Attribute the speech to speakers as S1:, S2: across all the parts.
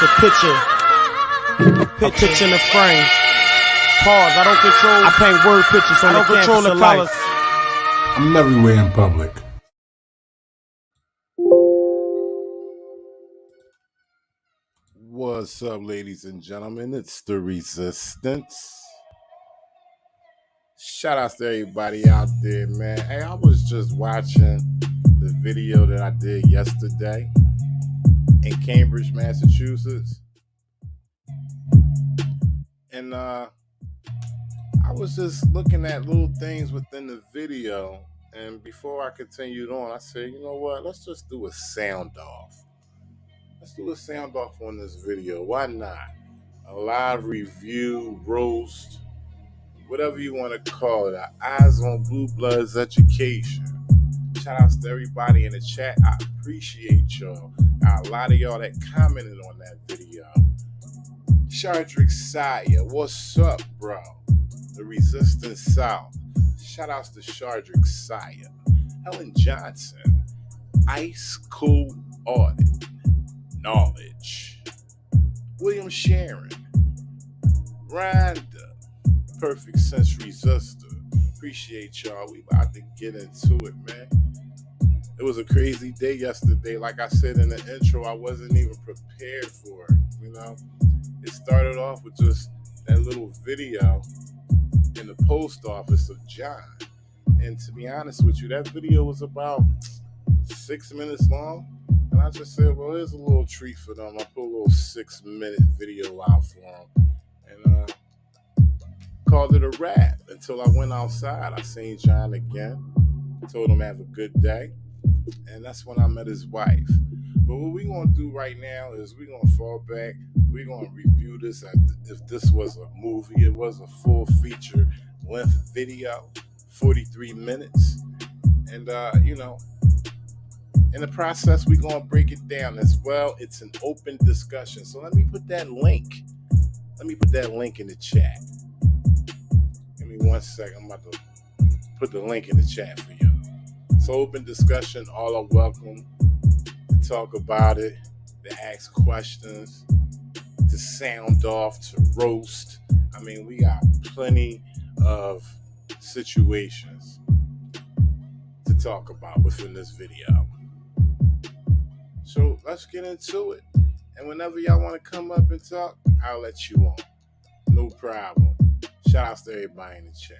S1: It's a picture in the frame. Pause. I don't control. I paint word pictures on the canvas. I don't control the colors.
S2: I'm everywhere in public.
S3: What's up, ladies and gentlemen? It's the Resistance. Shout out to everybody out there, man. Hey, I was just watching the video that I did yesterday in Cambridge, Massachusetts. And I was just looking at little things within the video. And before I continued on, I said, you know what? Let's just do a sound off. Let's do a sound off on this video. Why not? A live review, roast, whatever you want to call it. Eyezonbluebloodz education. Shout outs to everybody in the chat. I appreciate y'all. Got a lot of y'all that commented on that video. Shardrick Saya, what's up, bro? The Resistance South. Shout outs to Shardrick Saya. Helen Johnson. Ice Cold Audit. Knowledge. William Sharon. Rhonda. Perfect Sense Resistor. Appreciate y'all. We about to get into it, man. It was a crazy day yesterday. Like I said in the intro, I wasn't even prepared for it, you know. It started off with just that little video in the post office of John. And to be honest with you, that video was about 6 minutes long. And I just said, well, here's a little treat for them. I put a little 6-minute video out for them. And called it a wrap until I went outside. I seen John again. Told him have a good day. And that's when I met his wife. But what we're going to do right now is we're going to fall back. We're going to review this as if this was a movie. It was a full feature length video, 43 minutes. And, you know, in the process, we're going to break it down as well. It's an open discussion. So let me put that link. Let me put that link in the chat. Give me 1 second. I'm about to put the link in the chat for you. So open discussion. All are welcome to talk about it, to ask questions, to sound off, to roast. I mean, we got plenty of situations to talk about within this video. So let's get into it. And whenever y'all want to come up and talk, I'll let you on. No problem. Shout outs to everybody in the chat.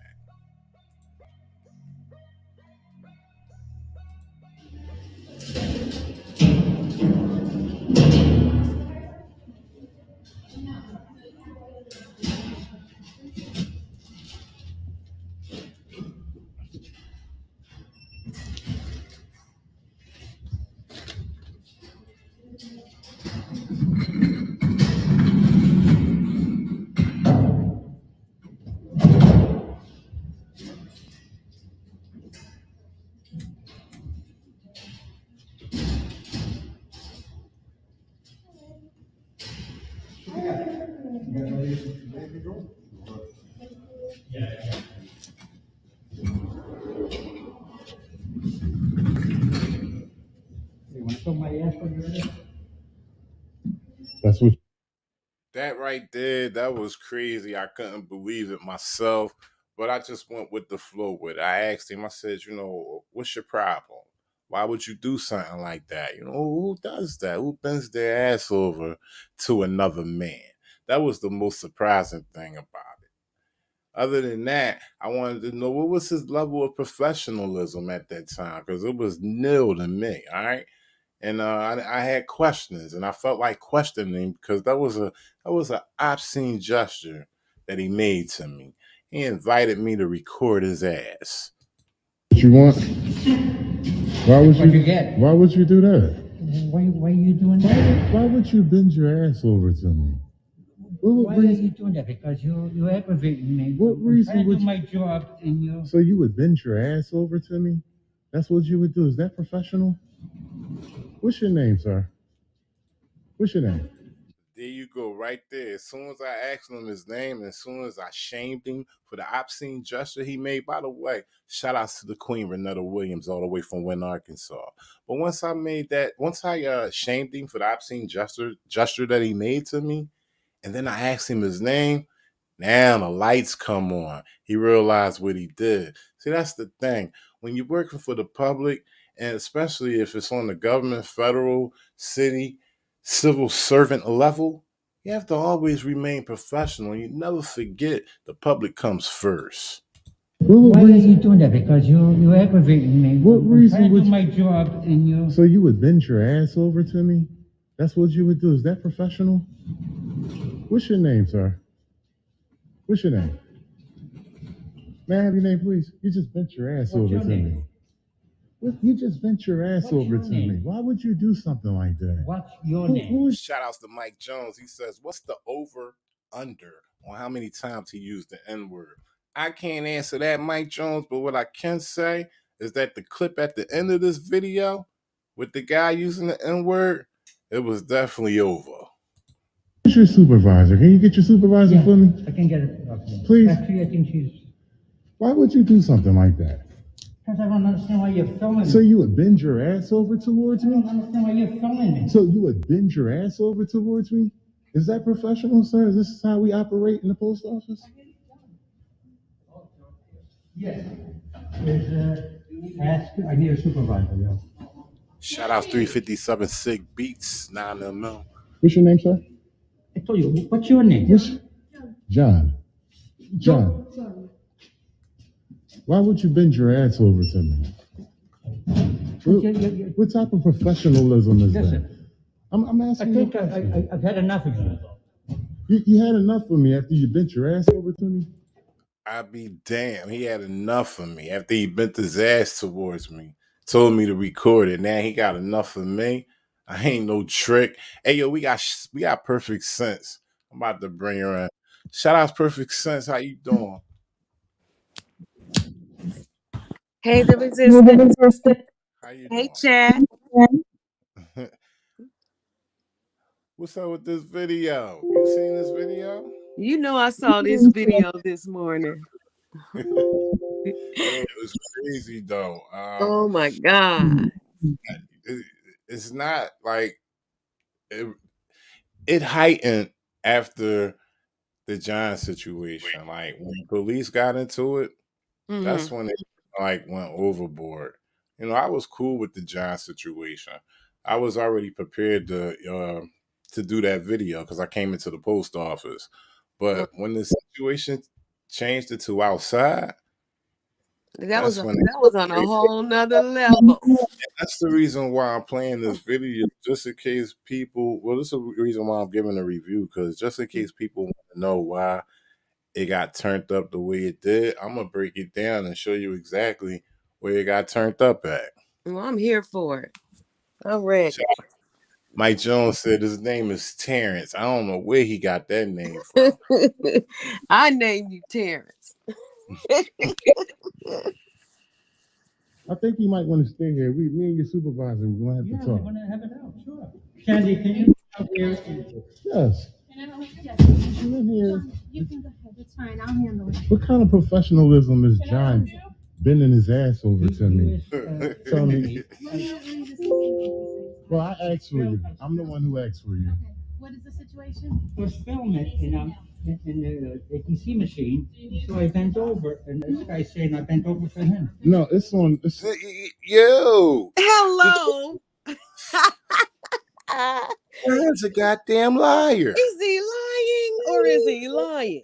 S2: That's what.
S3: That right there, that was crazy. I couldn't believe it myself, but I just went with the flow with it. I asked him, I said, you know, what's your problem? Why would you do something like that? You know, who does that? Who bends their ass over to another man? That was the most surprising thing about it. Other than that, I wanted to know what was his level of professionalism at that time, because it was nil to me, all right? And I had questions, and I felt like questioning him because that was an obscene gesture that he made to me. He invited me to record his ass.
S2: What you want? Why would
S4: What'd you get?
S2: Why would you do that?
S4: Why are you doing that?
S2: Why would you bend your ass over to me?
S4: Why are you doing that? Because you're aggravating me.
S2: What reason would
S4: do my job and you?
S2: So you would bend your ass over to me? That's what you would do. Is that professional? What's your name, sir? What's your name?
S3: There you go, right there. As soon as I asked him his name, and as soon as I shamed him for the obscene gesture he made, by the way, shout outs to the Queen Renetta Williams, all the way from Wynn, Arkansas. But once I shamed him for the obscene gesture that he made to me, and then I asked him his name, now the lights come on. He realized what he did. See, that's the thing. When you're working for the public, and especially if it's on the government, federal, city, civil servant level, you have to always remain professional. You never forget the public comes first.
S4: Why are you doing that? Because you're aggravating me.
S2: What reason
S4: I
S2: would
S4: do my job and you...
S2: So you would bend your ass over to me? That's what you would do? Is that professional? What's your name, sir? What's your name? May I have your name, please? You just bent your ass
S4: What's
S2: over
S4: your
S2: to
S4: name?
S2: me. You just bent your ass
S4: What's
S2: over
S4: your
S2: to
S4: name?
S2: me. Why would you do something like that?
S4: What's your name?
S3: Shout outs to Mike Jones. He says, what's the over under on how many times he used the N-word? I can't answer that, Mike Jones, but what I can say is that the clip at the end of this video with the guy using the N-word, it was definitely over.
S2: Who's your supervisor? Can you get your supervisor for me?
S4: I can get it.
S2: Please.
S4: Actually, I think she's...
S2: Why would you do something like that?
S4: Because I don't understand why you're filming me.
S2: So you would bend your ass over towards
S4: I
S2: me?
S4: don't understand why you're filming me.
S2: So you would bend your ass over towards me? Is that professional, sir? Is this how we operate in the post office?
S4: Yes. I need a supervisor, yeah.
S3: Shout outs 357 Sig Beats, 9mm.
S2: What's your name, sir?
S4: I told you, what's your name?
S2: John. John. Why would you bend your ass over to me? What type of professionalism is that? I'm asking you a question.
S4: I've had enough of you.
S2: You had enough of me after you bent your ass over to me?
S3: I'd be damned. He had enough of me after he bent his ass towards me, told me to record it. Now he got enough of me. I ain't no trick. Hey, yo, we got Perfect Sense. I'm about to bring her in. Shout out Perfect Sense. How you doing?
S5: Hey, the resistance.
S3: How you
S5: Hey,
S3: doing?
S5: chat.
S3: What's up with this video? You seen this video?
S5: You know I saw this video this morning.
S3: It was crazy though.
S5: Oh my God.
S3: It's not like it heightened after the John situation. Like when police got into it, that's when it like went overboard. You know, I was cool with the John situation. I was already prepared to do that video because I came into the post office. But when the situation changed it to outside,
S5: That was on a whole nother level.
S3: that's the reason why I'm playing this video, just in case people. Well, this is the reason why I'm giving a review, because just in case people want to know why it got turned up the way it did, I'm gonna break it down and show you exactly where it got turned up at.
S5: Well, I'm here for it. I'm ready.
S3: Mike Jones said his name is Terrence. I don't know where he got that name from.
S5: I named you Terrence.
S2: I think you might want to stay here. Me and your supervisor, we're going to have to talk.
S4: I want to have it out, sure. Candy, can you come here?
S2: Yes.
S6: Yes.
S2: I'm in here.
S6: You can go ahead. It's fine. I'll handle it.
S2: What kind of professionalism is John bending his ass over to me? Tell me. Well, I asked for you. I'm the one who asked for you.
S6: Okay. What is the situation?
S4: Was filming in the APC machine, so I bent over, and this guy's saying I bent over for him.
S2: No, it's on.
S3: Yo.
S5: Hello.
S3: He's a goddamn liar.
S5: Is he lying or is he lying?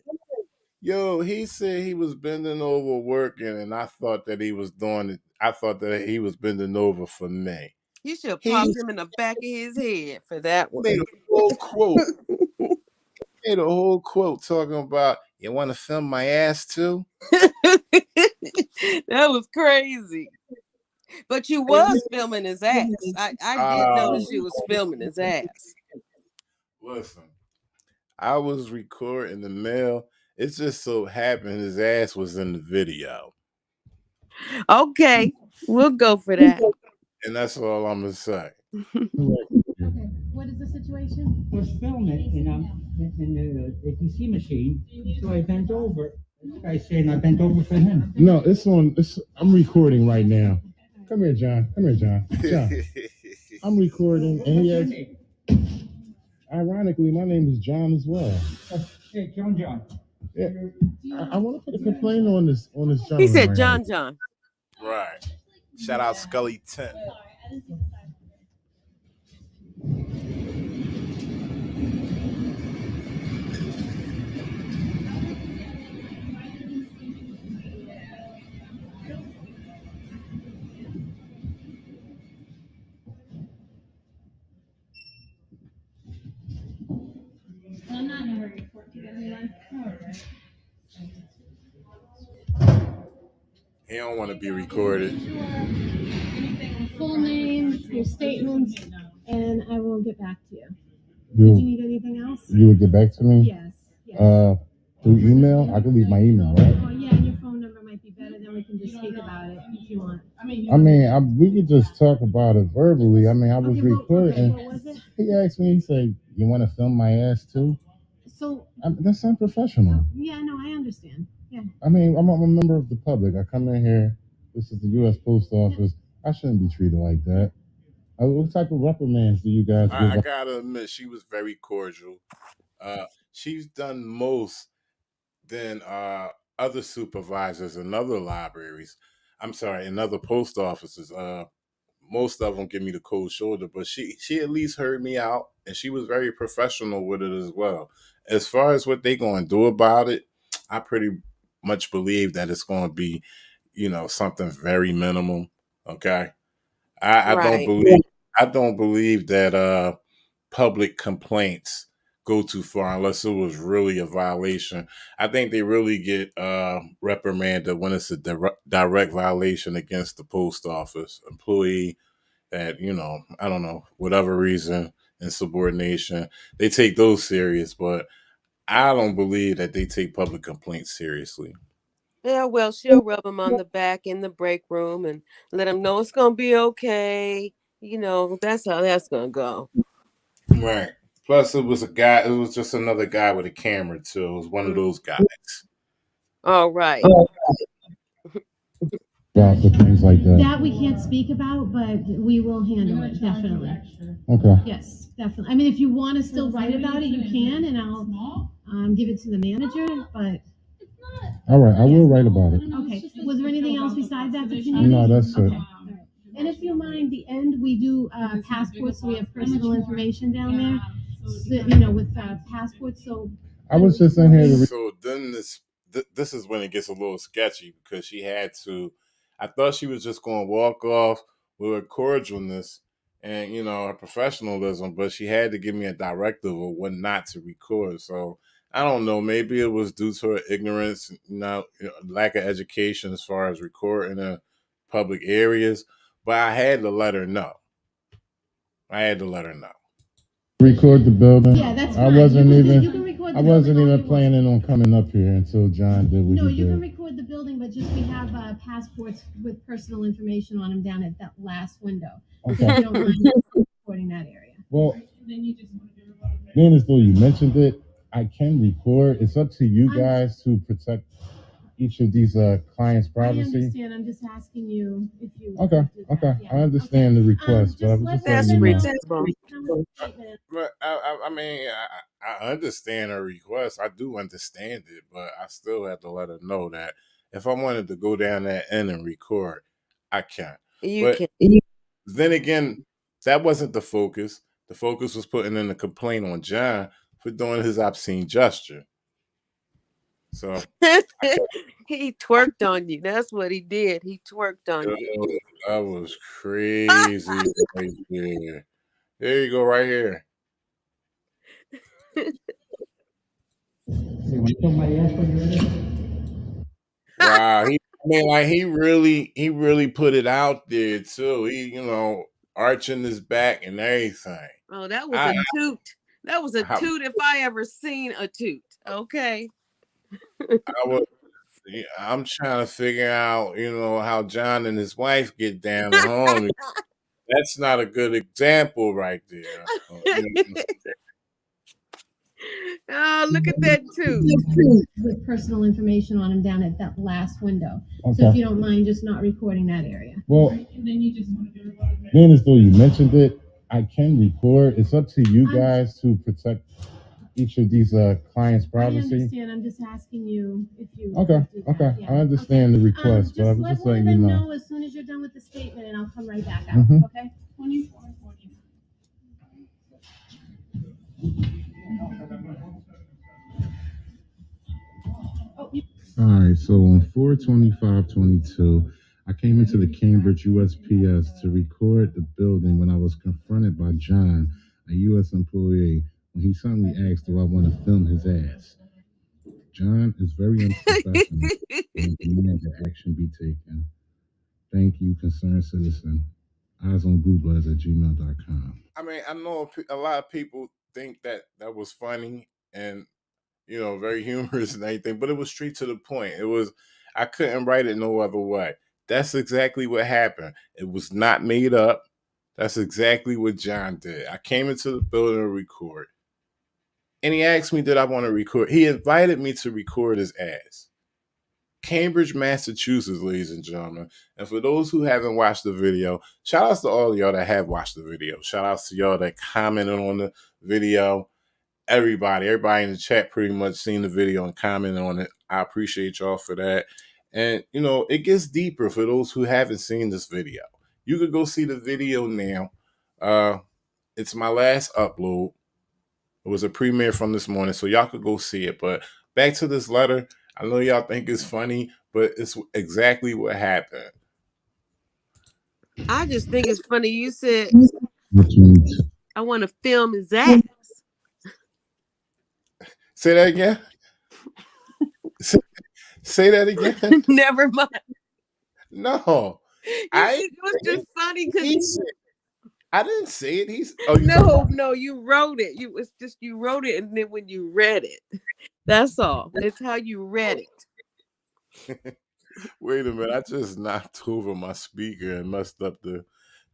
S3: Yo, he said he was bending over working, and I thought that he was doing it. I thought that he was bending over for me.
S5: You should pop him in the back of his head for that one.
S3: Made a whole quote. Made a whole quote talking about, you want to film my ass too?
S5: That was crazy. But you was filming his ass. I did notice you was filming his ass.
S3: Listen, I was recording the mail. It just so happened his ass was in the video.
S5: Okay, we'll go for that.
S3: And that's all I'm going to say.
S6: Okay. What what is the situation?
S4: Was filming in the ATC machine, so I bent over. This guy's saying I bent over for him.
S2: No, it's on. I'm recording right now. Come here, John. Come here, John. John. I'm recording, and he asked. Ironically, my name is John as well.
S4: Hey, John.
S2: Yeah, I want to put a complaint on this gentleman.
S5: He said
S2: right
S5: John
S2: now.
S5: John.
S3: Right. Shout out Scully 10.
S6: I'm not gonna report to anyone.
S3: He don't want to be recorded.
S6: Full name, your statements, and I will get back to you. Did
S2: You,
S6: you need anything else?
S2: you would get back to me?
S6: Yes.
S2: Through email? I can leave my email, right?
S6: Oh yeah, and your phone number might be better. Then we can just speak about it if you want.
S2: We could just talk about it verbally. I was recording.
S6: What was it?
S2: He asked me, he said, "You want to film my ass too?"
S6: So
S2: That's unprofessional.
S6: yeah, no, I understand. Yeah.
S2: I'm a member of the public. I come in here. This is the U.S. Post Office. I shouldn't be treated like that. What type of reprimands do you guys give?
S3: I gotta admit, she was very cordial. She's done most than other supervisors in other libraries. In other post offices. Most of them give me the cold shoulder, but she at least heard me out, and she was very professional with it as well. As far as what they going to do about it, I pretty much believe that it's going to be, something very minimal. Okay, I
S5: Right.
S3: don't believe that public complaints go too far unless it was really a violation. I think they really get reprimanded when it's a direct violation against the post office employee that, I don't know, whatever reason, insubordination. They take those serious, but I don't believe that they take public complaints seriously.
S5: Yeah, well, she'll rub him on the back in the break room and let him know it's gonna be okay. That's how that's gonna go.
S3: Right. Plus, it was a guy. It was just another guy with a camera too. It was one of those guys.
S5: All right.
S2: Things like that.
S6: That we can't speak about, but we will handle it definitely.
S2: Okay.
S6: Yes, definitely. I mean, if you want to still write about it, you can, and I'll give it to the manager. But
S2: All right, I will write about it.
S6: okay. Was there anything else besides that that you needed?
S2: No, that's it.
S6: Okay. All right. And if you mind, the end we do passports, so we have personal information down there. So, with passports. So
S2: I was just in here to.
S3: So then this is when it gets a little sketchy because she had to. I thought she was just going to walk off with her cordialness and her professionalism, but she had to give me a directive of what not to record. So I don't know. Maybe it was due to her ignorance, lack of education as far as recording in public areas. But I had to let her know.
S2: Record the building.
S6: Yeah, that's
S2: I
S6: fine.
S2: wasn't
S6: You
S2: even.
S6: can record the
S2: I wasn't
S6: building all
S2: even
S6: you want.
S2: planning on coming up here until John did what
S6: No,
S2: he
S6: you can
S2: did.
S6: record the building, but just we have passports with personal information on them down at that last window.
S2: Okay.
S6: So you don't want to recording that area.
S2: Well, being as though you mentioned it, I can record. It's up to you guys to protect each of these clients'
S6: I
S2: privacy.
S6: understand. I'm just asking you if you.
S2: Okay.
S6: do that.
S2: Okay.
S6: Yeah.
S2: I understand the request, but I was just
S5: That's
S2: letting you know.
S5: reasonable.
S3: But I understand her request. I do understand it, but I still have to let her know that if I wanted to go down that end and record, I can.
S5: You
S3: But
S5: can.
S3: then again, that wasn't the focus. The focus was putting in a complaint on John for doing his obscene gesture. So
S5: He twerked on you. That's what he did. He twerked on you.
S3: that was crazy right there. There you go, right here. Wow, he really put it out there too. He, arching his back and everything.
S5: Oh, that was a toot. That was a toot if I ever seen a toot. Okay.
S3: I'm trying to figure out, how John and his wife get down at home. That's not a good example right there.
S5: Oh, look at that too.
S6: With personal information on him down at that last window. Okay. So if you don't mind just not recording that area.
S2: Well, being as though you mentioned it, I can record. It's up to you guys to protect each of these clients' privacy.
S6: I understand. I'm just asking you if you.
S2: Okay. Yeah. I understand the request, but I was just letting you know.
S6: As soon as you're done with the statement, and I'll come right back out. Mm-hmm. Okay. 24:49.
S2: All right, so on 4/25/22, I came into the Cambridge USPS to record the building when I was confronted by John, a U.S. employee, when he suddenly asked if I want to film his ass. John is very unprofessional and demand that action be taken. Thank you, concerned citizen. Eyezonbluebloodz@gmail.com.
S3: I mean, I know a lot of people think that was funny and very humorous and everything, but it was straight to the point. I couldn't write it no other way. That's exactly what happened. It was not made up. That's exactly what John did. I came into the building to record, and he asked me, did I want to record? He invited me to record his ass. Cambridge, Massachusetts, ladies and gentlemen. And for those who haven't watched the video, shout outs to all of y'all that have watched the video. Shout outs to y'all that commented on the video. Everybody in the chat pretty much seen the video and commented on it. I appreciate y'all for that. And, it gets deeper for those who haven't seen this video. You could go see the video now. It's my last upload. It was a premiere from this morning, so y'all could go see it. But back to this letter. I know y'all think it's funny, but it's exactly what happened.
S5: I just think it's funny. You said, I want to film his ass.
S3: Say that again. Say that again.
S5: Never mind.
S3: No.
S5: It was just funny because
S3: I didn't say it.
S5: No, you wrote it. You wrote it, and then when you read it, that's all. It's how you read it.
S3: Wait a minute, I just knocked over my speaker and messed up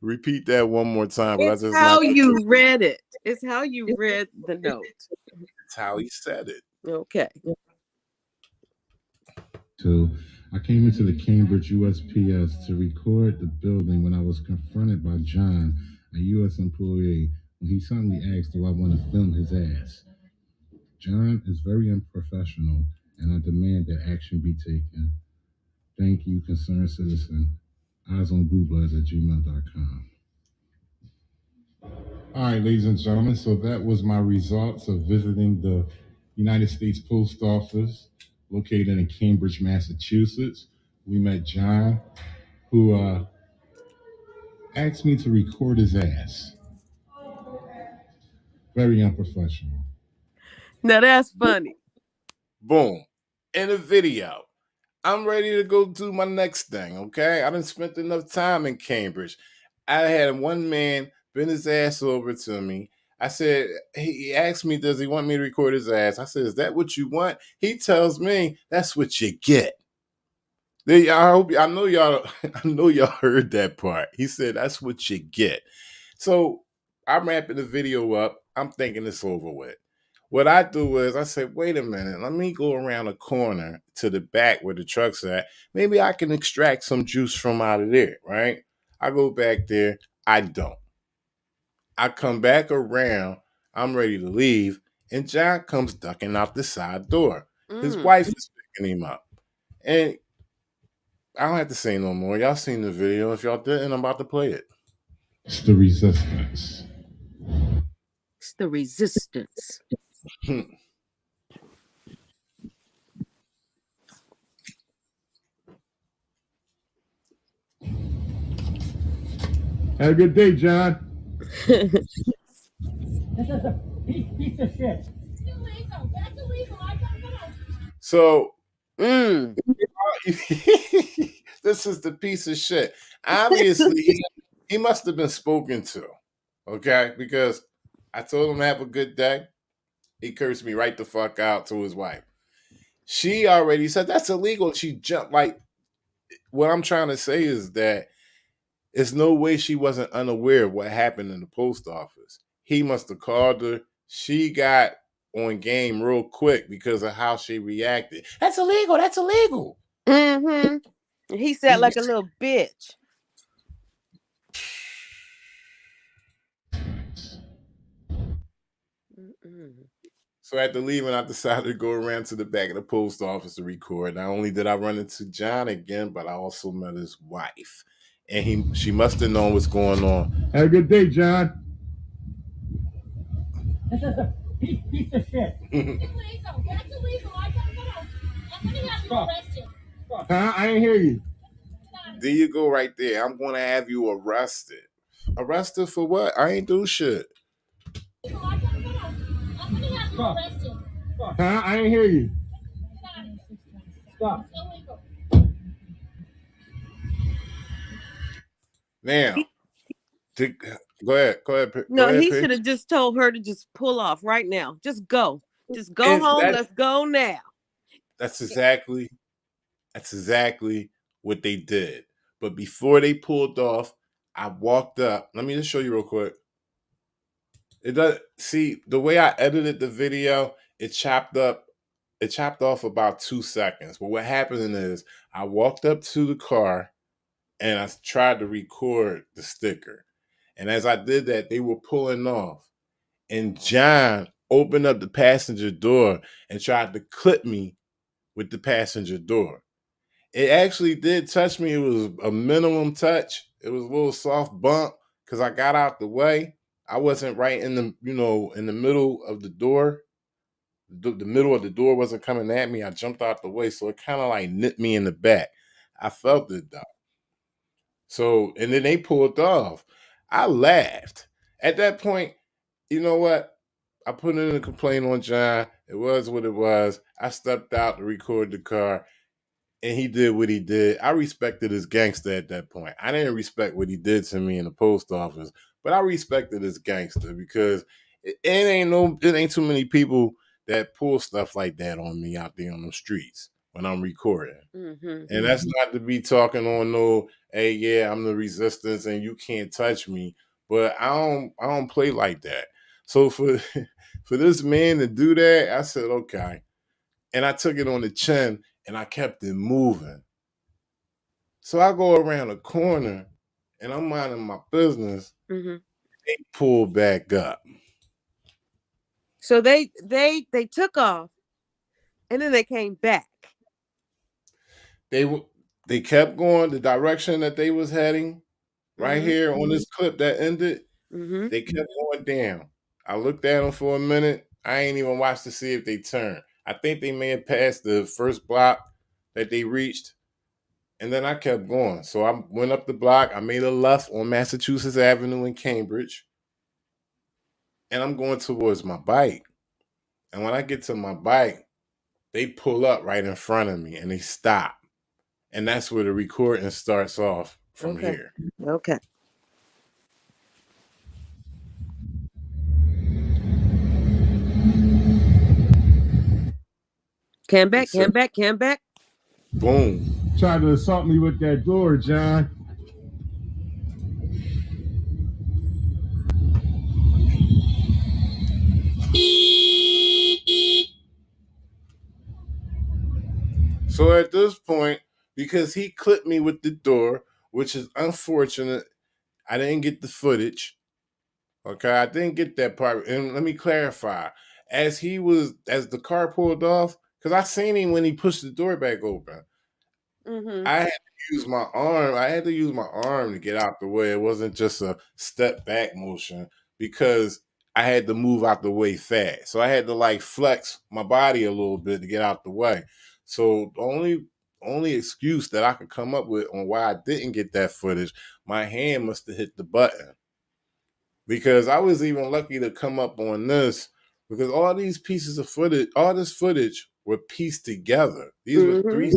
S3: repeat that one more time.
S5: It's how you read it. It's how you read the note.
S3: It's how he said it.
S5: Okay.
S2: So I came into the Cambridge USPS to record the building when I was confronted by John, a U.S. employee, when he suddenly asked if I want to film his ass. John is very unprofessional, and I demand that action be taken. Thank you, concerned citizen. Eyezonbluebloodz@gmail.com. All right, ladies and gentlemen, so that was my results of visiting the United States Post Office located in Cambridge, Massachusetts. We met John, who asked me to record his ass. Very unprofessional.
S5: Now that's funny.
S3: Boom. In the video. I'm ready to go do my next thing, okay? I done spent enough time in Cambridge. I had one man bend his ass over to me. I said, he asked me, does he want me to record his ass? I said, is that what you want? He tells me, that's what you get. I know y'all heard that part. He said, that's what you get. So I'm wrapping the video up. I'm thinking it's over with. What I do is I say, wait a minute, let me go around the corner to the back where the truck's at. Maybe I can extract some juice from out of there, right? I go back there. I don't. I come back around. I'm ready to leave. And John comes ducking out the side door. His wife is picking him up. And I don't have to say no more. Y'all seen the video. If y'all didn't, I'm about to play it.
S2: It's the resistance.
S5: It's the resistance.
S2: Have a good day, John.
S4: This is a piece of shit.
S6: That's illegal. I don't know.
S3: So, this is the piece of shit. Obviously, he must have been spoken to, okay? Because I told him to have a good day. He cursed me right the fuck out to his wife. She already said that's illegal. She jumped. Like, what I'm trying to say is that There's no way she wasn't unaware of what happened in the post office. He must have called her. She got on game real quick because of how she reacted. That's illegal. That's illegal.
S5: Mm-hmm. He said like a little bitch. Mm-mm.
S3: So after leaving, I decided to go around to the back of the post office to record. Not only did I run into John again, but I also met his wife. And she must have known what's going on.
S2: Have a good day, John.
S4: Piece of shit.
S7: That's illegal. I'm gonna have you arrested.
S2: Huh? I ain't hear you.
S3: There you go right there. I'm going to have you arrested. Arrested for what? I ain't do shit.
S7: I'm gonna have you arrested.
S2: Huh? I ain't hear you.
S4: Stop.
S7: It's illegal.
S3: Now, go ahead.
S5: No,
S3: go ahead,
S5: he
S3: P.
S5: should have just told her to just pull off right now. Just go. Just go
S3: And
S5: home. Let's go now.
S3: That's exactly what they did. But before they pulled off, I walked up. Let me just show you real quick. It does see the way I edited the video, it chopped off about 2 seconds. But what happened is I walked up to the car and I tried to record the sticker. And as I did that, they were pulling off. And John opened up the passenger door and tried to clip me with the passenger door. It actually did touch me. It was a minimum touch. It was a little soft bump because I got out the way. I wasn't right in the, in the middle of the door. The middle of the door wasn't coming at me. I jumped out the way. So it kind of like nipped me in the back. I felt it though. So, and then they pulled off. I laughed. At that point, you know what? I put in a complaint on John. It was what it was. I stepped out to record the car, and he did what he did. I respected his gangster at that point. I didn't respect what he did to me in the post office, but I respected his gangster because it ain't too many people that pull stuff like that on me out there on the streets when I'm recording.
S5: Mm-hmm.
S3: And that's not to be talking on no, hey, yeah, I'm the resistance and you can't touch me. But I don't play like that. So for this man to do that, I said, okay. And I took it on the chin and I kept it moving. So I go around the corner and I'm minding my business.
S5: Mm-hmm.
S3: They pull back up.
S5: So they took off, and then they came back.
S3: They kept going the direction that they was heading. Right
S5: Mm-hmm.
S3: here on this clip that ended,
S5: Mm-hmm.
S3: they kept going down. I looked at them for a minute. I ain't even watched to see if they turned. I think they may have passed the first block that they reached, and then I kept going. So I went up the block. I made a left on Massachusetts Avenue in Cambridge, and I'm going towards my bike. And when I get to my bike, they pull up right in front of me, and they stop. And that's where the recording starts off from here.
S5: Okay. Came back.
S3: Boom.
S2: Tried to assault me with that door, John.
S3: So at this point, because he clipped me with the door, which is unfortunate, I didn't get the footage. Okay, I didn't get that part. And let me clarify. As the car pulled off, because I seen him when he pushed the door back open.
S5: Mm-hmm.
S3: I had to use my arm. I had to use my arm to get out the way. It wasn't just a step back motion because I had to move out the way fast. So I had to like flex my body a little bit to get out the way. So the only excuse that I could come up with on why I didn't get that footage, my hand must have hit the button. Because I was even lucky to come up on this because all these pieces of footage, all this footage were pieced together. These were three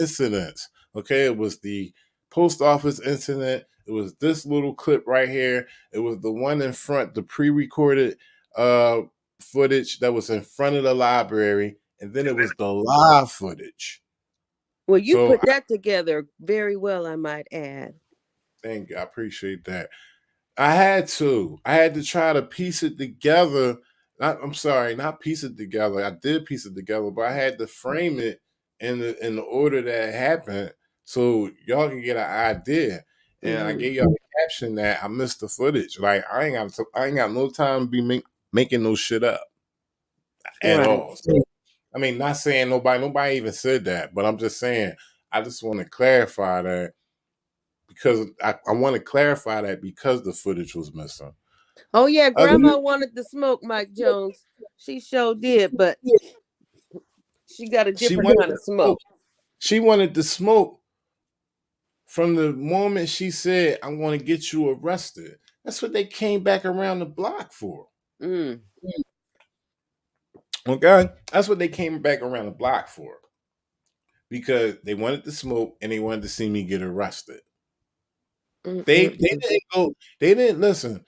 S3: incidents. Okay, it was the post office incident. It was this little clip right here. It was the one in front, the pre-recorded footage that was in front of the library, and then it was the live footage.
S5: Well, you put that together very well, I might add.
S3: Thank you. I appreciate that. I had to try to piece it together. I'm sorry, not piece it together. I did piece it together, but I had to frame it in the order that it happened so y'all can get an idea. And I gave y'all the caption that I missed the footage. Like I ain't got no time to be making no shit up at
S5: Right.
S3: all. So, I mean, not saying nobody even said that, but I'm just saying I just want to clarify that because I want to clarify that because the footage was missing.
S5: Oh yeah,
S3: Other
S5: Grandma wanted to smoke, Mike Jones. She sure did, but she got a
S3: she
S5: different
S3: wanted
S5: kind
S3: to
S5: of smoke.
S3: She wanted to smoke from the moment she said, "I want to get you arrested." That's what they came back around the block for.
S5: Mm.
S3: Okay, that's what they came back around the block for because they wanted to smoke and they wanted to see me get arrested. They didn't go. They didn't listen.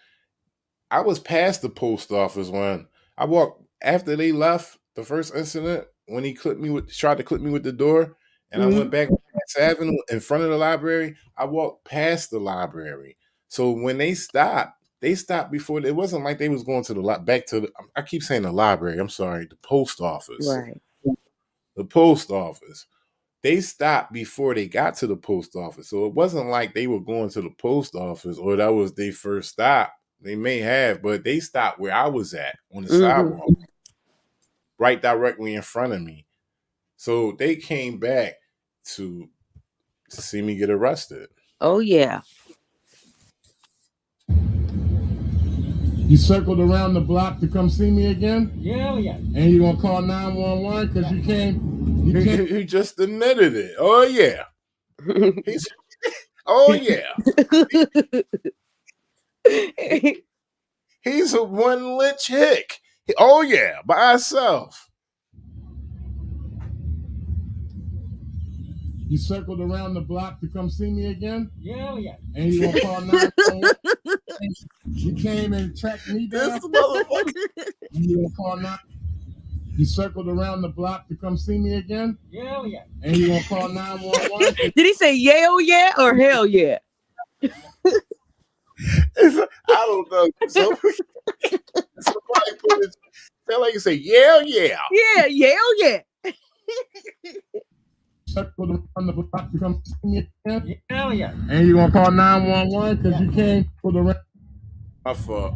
S3: I was past the post office when I walked after they left the first incident when he tried to clip me with the door, and I went back on Mass Avenue in front of the library. I walked past the library. So when they stopped before. It wasn't like they was going to the back to the. I keep saying the library. I'm sorry, the post office.
S5: Right.
S3: The post office. They stopped before they got to the post office. So it wasn't like they were going to the post office or that was their first stop. They may have, but they stopped where I was at on the sidewalk, right directly in front of me. So they came back to see me get arrested.
S5: Oh yeah.
S2: You circled around the block to come see me again?
S4: Yeah.
S2: And you gonna call 911 because you came?
S3: He just admitted it. Oh yeah. Oh yeah. He's a one lynch hick. Oh yeah, by himself.
S2: You circled around the block to come see me again?
S4: Yeah.
S2: And you gonna call 911? You came and tracked me down?
S3: This motherfucker.
S2: And you gonna call 911? You circled around the block to come see me again?
S4: Yeah.
S2: And you gonna call 911?
S5: Did he say yeah, oh yeah, or hell yeah?
S3: I don't know. Somebody put it. Sound like you say yeah.
S5: Yeah, oh yeah.
S2: Circled around the block to come see me again?
S4: Yeah.
S2: And you gonna call 911 because you came for the rest?
S3: My fault.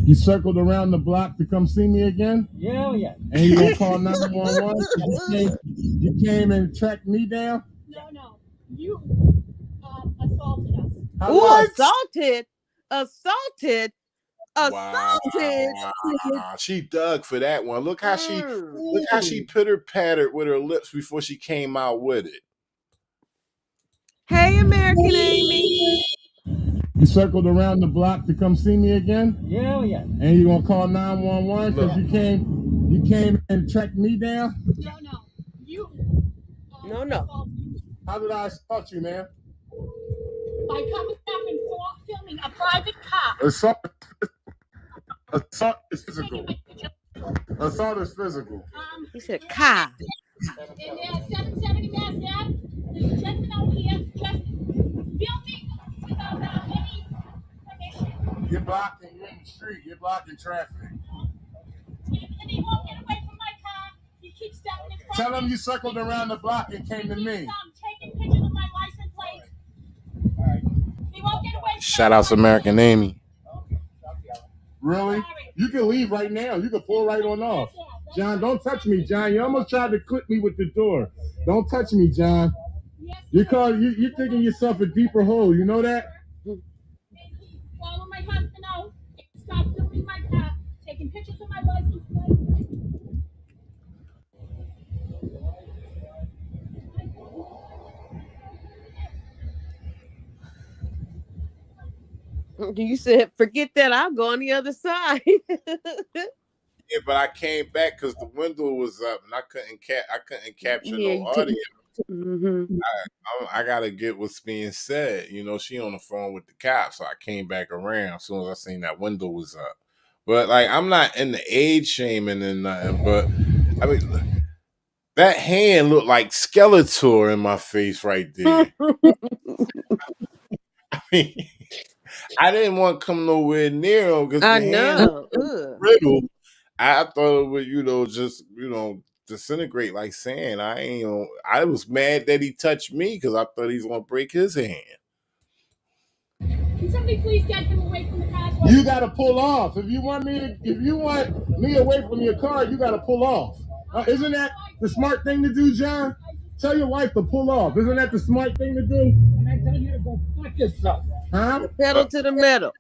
S2: You circled around the block to come see me again?
S4: Yeah.
S2: And you gonna call 911? You came and tracked me down?
S7: No. You assaulted us.
S5: Ooh, assaulted.
S3: Wow. She dug for that one. Look how she pitter pattered with her lips before she came out with it.
S5: Hey, American Amy.
S2: You circled around the block to come see me again?
S4: Yeah.
S2: And you gonna call 911 because you came and tracked me down?
S7: No. You.
S5: No.
S2: How did I assault you, man?
S7: By coming up and filming a private car.
S2: Assault is physical. Assault is physical.
S5: He said car.
S7: In 770 Mass Ave, there's a gentleman out here just filming without any permission.
S2: You're blocking. You're in the street. You're blocking traffic.
S7: And he won't get away from my car. He keeps stepping in front.
S2: Tell him you circled around the block and came to me.
S7: Taking pictures of my license plate. He won't get away from
S3: Shout out to American Amy.
S2: Really? You can leave right now. You can pull right on off. John, don't touch me, John. You almost tried to clip me with the door. Don't touch me, John. You're digging yourself a deeper hole. You know that?
S7: Follow my husband out. Stop filming my car. Taking pictures of my license plate.
S5: You said, forget that. I'll go on the other side.
S3: Yeah, but I came back because the window was up and I couldn't capture no audio.
S5: Mm-hmm.
S3: I gotta get what's being said. You know, she on the phone with the cops, so I came back around as soon as I seen that window was up. But like, I'm not in the age shaming and nothing. But I mean, That hand looked like Skeletor in my face right there. I mean, I didn't want to come nowhere near him because
S5: I
S3: the hand
S5: know.
S3: was
S5: Ugh.
S3: brittle. I thought it would, just disintegrate like sand. I was mad that he touched me because I thought he's gonna break his hand.
S7: Can somebody please get him away from the car?
S2: You gotta pull off. If you want me away from your car, you gotta pull off. Isn't that the smart thing to do, John? Tell your wife to pull off. Isn't that the smart thing to do?
S4: And I tell you to go fuck yourself.
S2: Huh?
S5: Pedal to the metal.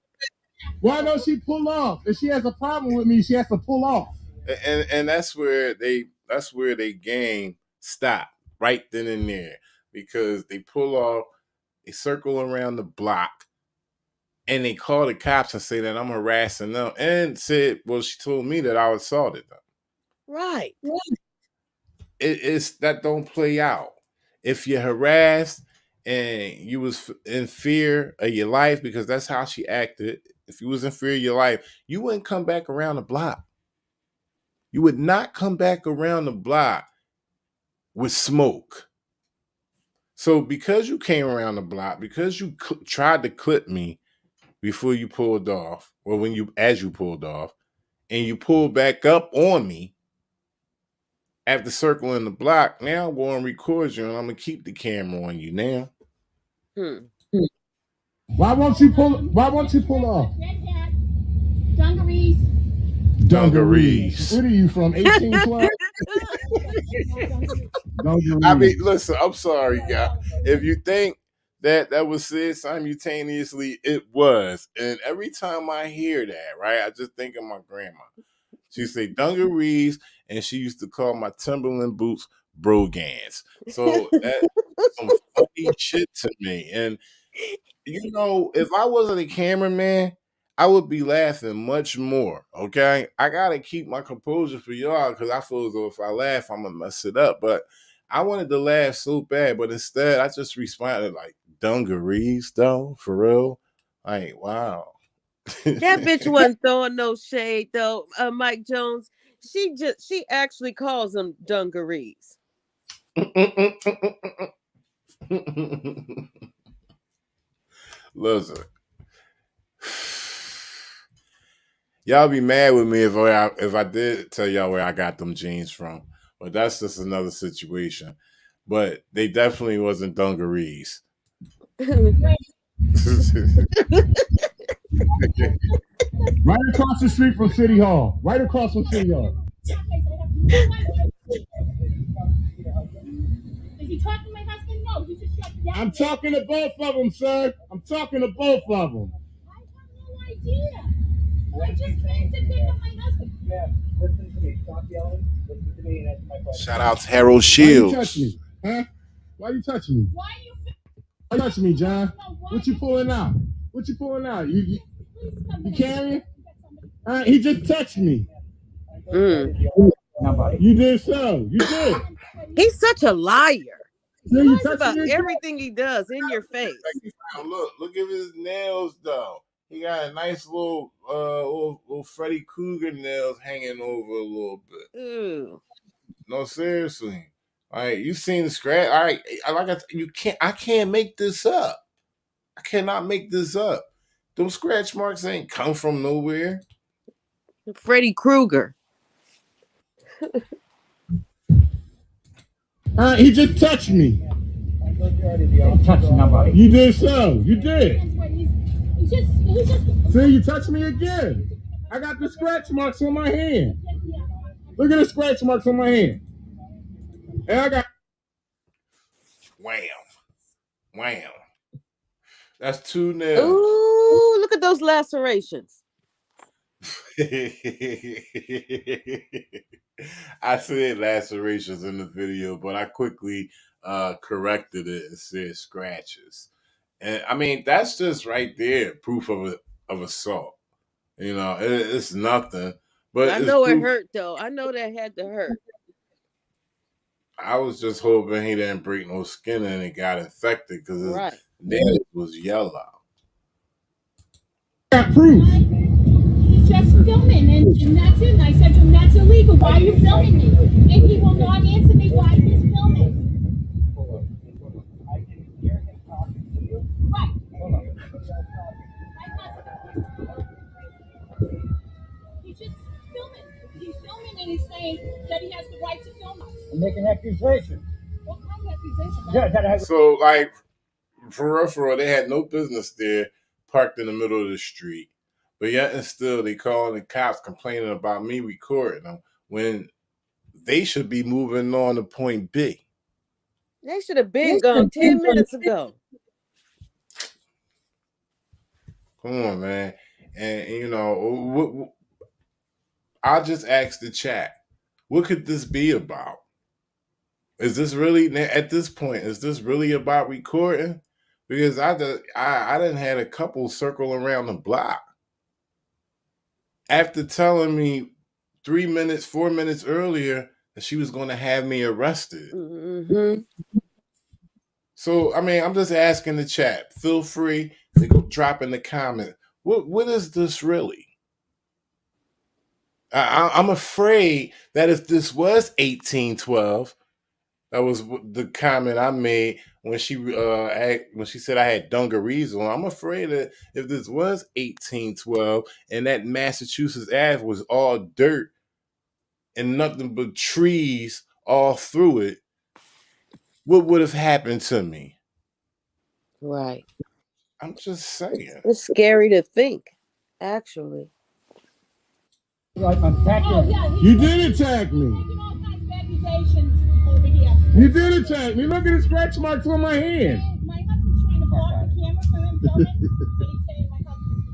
S2: Why don't she pull off? If she has a problem with me, she has to pull off.
S3: And that's where they game stop right then and there, because they pull off, they circle around the block, and they call the cops and say that I'm harassing them, and said, well, she told me that I assaulted them.
S5: Right.
S3: It's that don't play out. If you're harassed and you was in fear of your life, because that's how she acted. If you was in fear of your life, you wouldn't come back around the block. You would not come back around the block with smoke. So because you came around the block, because you tried to clip me before you pulled off, or as you pulled off, and you pulled back up on me after circling the block, now I'm going to record you and I'm going to keep the camera on you now.
S2: Why won't you pull off?
S7: Dungarees.
S2: What are you from, 1812?
S3: I mean, listen, I'm sorry, guys. If you think that was said simultaneously, it was. And every time I hear that, right, I just think of my grandma. She say dungarees, and she used to call my Timberland boots brogans. So that's some funny shit to me. And if I wasn't a cameraman, I would be laughing much more. Okay, I gotta keep my composure for y'all, because I feel as though if I laugh, I'm gonna mess it up. But I wanted to laugh so bad, but instead I just responded like, dungarees though, for real? Like, wow.
S5: That bitch wasn't throwing no shade though, Mike Jones. She actually calls them dungarees.
S3: Listen, y'all be mad with me if I did tell y'all where I got them jeans from, but that's just another situation. But they definitely wasn't dungarees.
S2: Right across the street from City Hall. Right across from City Hall.
S7: Is he talking to my husband? No, he just shut down.
S2: I'm talking to both of them, sir. I'm talking to both of them.
S7: I have no idea. I just came to pick up my husband.
S4: Yeah, listen to me. Stop yelling. Listen to me and answer my question.
S3: Shout out to Harold Shields.
S2: Why you touch me? Huh? Why you touching me?
S7: Why are you
S2: touch me, John? What you pulling out? What you pulling out? You carrying? He just touched me. You did so. You did.
S5: He's such a liar.
S2: He
S5: lies about everything he does in your face.
S3: Look at his nails though. He got a nice little Freddy Krueger nails hanging over a little bit.
S5: Ooh.
S3: No, seriously. All right, you seen the scratch? All right, I can't make this up. I cannot make this up. Those scratch marks ain't come from nowhere.
S5: Freddy Krueger.
S2: He just touched me.
S4: Touch nobody.
S2: You did so. You did.
S7: He's just.
S2: See, you touched me again. I got the scratch marks on my hand. Look at the scratch marks on my hand. And I got.
S3: Wham. That's 2 nails.
S5: Ooh, look at those lacerations.
S3: I said lacerations in the video, but I quickly corrected it and said scratches. And I mean, that's just right there, proof of assault. It's nothing. But
S5: I know it hurt though. I know that had to hurt.
S3: I was just hoping he didn't break no skin and it got infected because his nails was yellow.
S2: Got proof.
S7: He's just filming, and that's it. And I said to him, that's illegal. why are you filming me? And he will not answer me why he's filming.
S4: I can hear him talking to you.
S7: Right.
S4: Hold on.
S7: He's just filming. He's filming and he's saying that he has the right to film us.
S4: I'm making accusation.
S7: What kind of accusation?
S4: Yeah, that I
S3: So, like, for real, they had no business there, parked in the middle of the street. But yet and still, they calling the cops complaining about me recording them when they should be moving on to point B.
S5: They should have been gone 10 minutes ago.
S3: Come on, man. And you know, I'll just ask the chat, what could this be about? Is this really, at this point, is this really about recording? Because I done had a couple circle around the block. After telling me 3 minutes, 4 minutes earlier that she was going to have me arrested.
S5: Mm-hmm.
S3: So, I mean, I'm just asking the chat. Feel free to go drop in the comment. What is this really? I'm afraid that if this was 1812, that was the comment I made when she said I had dungarees on. I'm afraid that if this was 1812 and that Massachusetts Ave was all dirt and nothing but trees all through it, what would have happened to me?
S5: Right.
S3: I'm just saying.
S5: It's scary to think, actually.
S4: I'm attacking.
S7: Oh, yeah,
S2: You did attack me.
S7: making all kinds of accusations over here.
S2: You did attack me. Look at the scratch marks on my hand.
S7: My husband's trying to block the camera for him filming, but he's saying my husband's.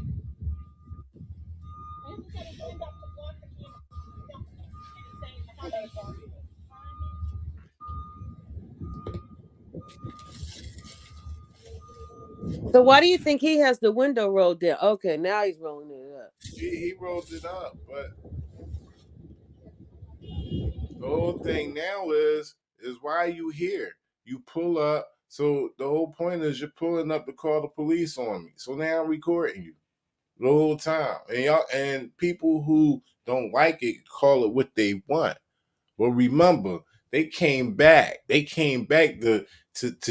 S7: My husband had his hand up to block the camera. And he's saying my husband's filming.
S5: So why do you think he has the window rolled down? Okay, now he's rolling it up.
S3: He rolled it up, but the whole thing now is why are you here? You pull up. So the whole point is you're pulling up to call the police on me. So now I'm recording you the whole time. And y'all and people who don't like it call it what they want. Well, remember, they came back. They came back to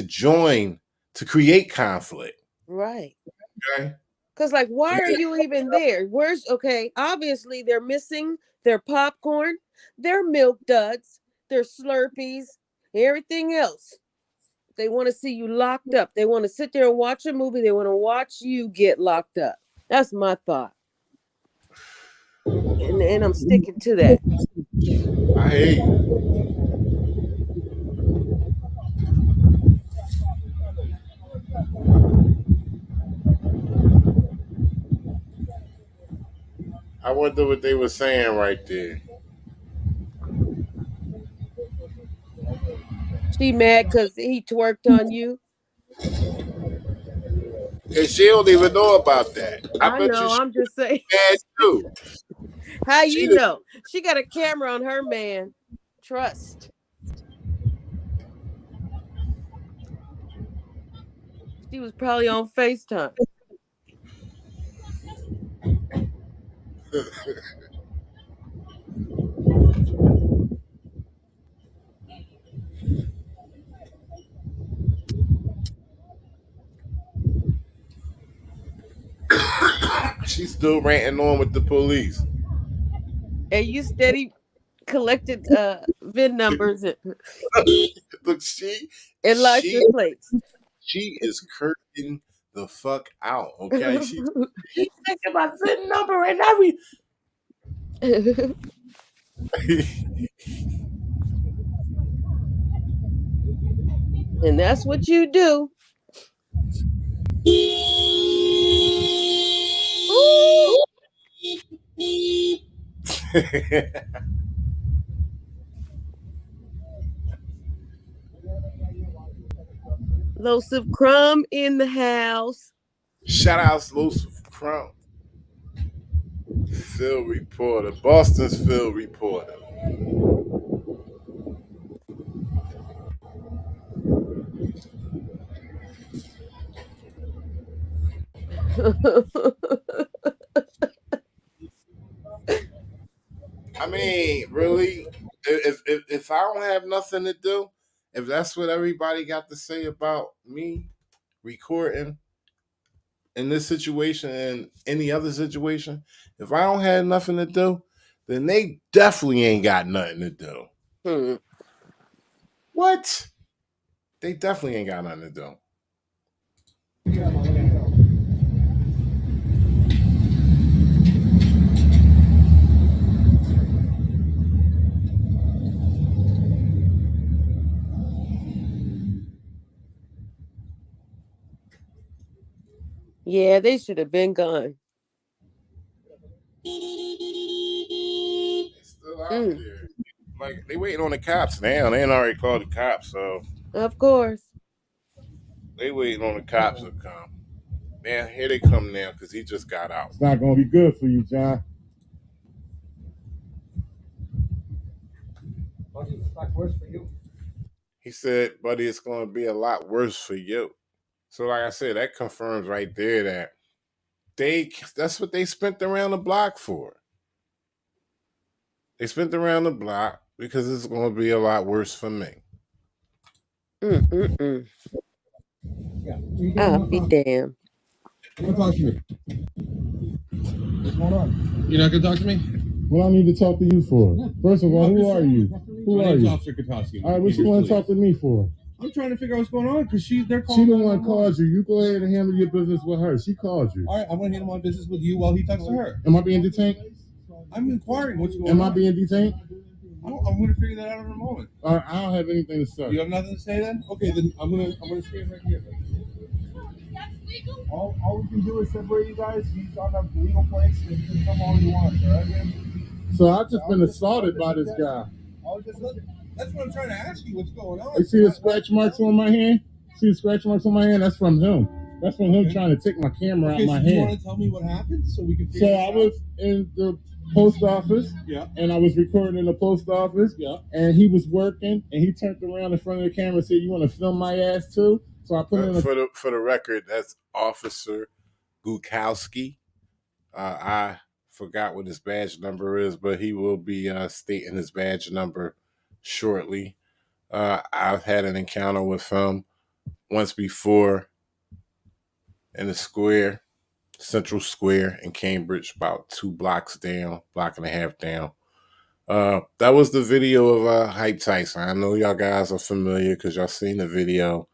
S3: join, to create conflict.
S5: Right.
S3: Okay.
S5: Because, like, why are you even there? Okay, obviously they're missing their popcorn, their milk duds, their Slurpees, everything else. They want to see you locked up. They want to sit there and watch a movie. They want to watch you get locked up. That's my thought. And I'm sticking to that.
S3: I hear you. I wonder what they were saying right there.
S5: She mad because he twerked on you?
S3: And she don't even know about that.
S5: I
S3: bet
S5: know.
S3: you
S5: I'm just saying.
S3: mad too.
S5: How
S3: She
S5: you
S3: done-
S5: know? She got a camera on her, man. Trust. She was probably on FaceTime.
S3: She's still ranting on with the police.
S5: And you steady collected VIN numbers and
S3: Look, she
S5: license plates.
S3: she is curting the fuck out. Okay, she's thinking about VIN number and every.
S5: And that's what you do. Ooh. Losif Crumb in the house.
S3: Shout out Losif Crumb. Phil Reporter. Boston's Phil Reporter. I mean, mean, really, if I don't have nothing to do, if that's what everybody got to say about me recording in this situation and any other situation, if I don't have nothing to do, then they definitely ain't got nothing to do.
S5: Hmm.
S3: What? They definitely ain't got nothing to do.
S5: Yeah, they should have been gone.
S3: They still out
S5: Mm,
S3: there. Like, they waiting on the cops now. They ain't already called the cops, so
S5: of course.
S3: they waiting on the cops to come. Man, here they come now because he just got out.
S2: It's not gonna be good for you, John.
S4: It's like worse for you.
S3: He said, buddy, it's going to be a lot worse for you. So, like I said, that confirms right there that that's what they spent around the block for. They spent around the block because it's going to be a lot worse for me.
S5: Mm-mm-mm.
S4: Yeah.
S5: I'll be damned.
S2: Come talk to me.
S4: What's going on?
S2: You're not gonna talk to me? What I need to talk to you for? First of all, who are you? Who are you?
S8: Officer Katoski.
S2: All right, what you want to talk to me for?
S8: I'm trying to figure out what's going on because they're
S2: She
S8: calling.
S2: the one called you. You go ahead and handle your business with her. She called you.
S8: All right, I'm going to handle my business with you while he talks to her.
S2: Am I being detained?
S8: I'm inquiring what's going
S2: Am
S8: on.
S2: I being detained?
S8: I'm going to figure that out in a moment.
S2: All right, I don't have anything to say.
S8: You have nothing to say then? Okay, then I'm gonna stand right here.
S7: That's legal.
S1: All we can do is separate you guys. He's on a legal place, and you can come all you want. All right?
S2: So I've just been assaulted by this guy.
S8: That's what I'm trying to ask you. What's going on?
S2: You see the scratch marks on my hand? See the scratch marks on my hand? That's from him. That's from him trying to take my camera out of my
S8: You
S2: hand.
S8: want to tell me what happened so we can
S2: So
S8: figure
S2: I
S8: it
S2: was in the post office, and I was recording in the post office, and he was working, and he turned around in front of the camera and said, "You want to film my ass too?" So I put in
S3: for the record, that's Officer Gukowski. I forgot what his badge number is, but he will be stating his badge number shortly. I've had an encounter with him once before in the square, Central Square in Cambridge, about 2 blocks down, block and a half down. That was the video of Hype Tyson. I know y'all guys are familiar because y'all seen the video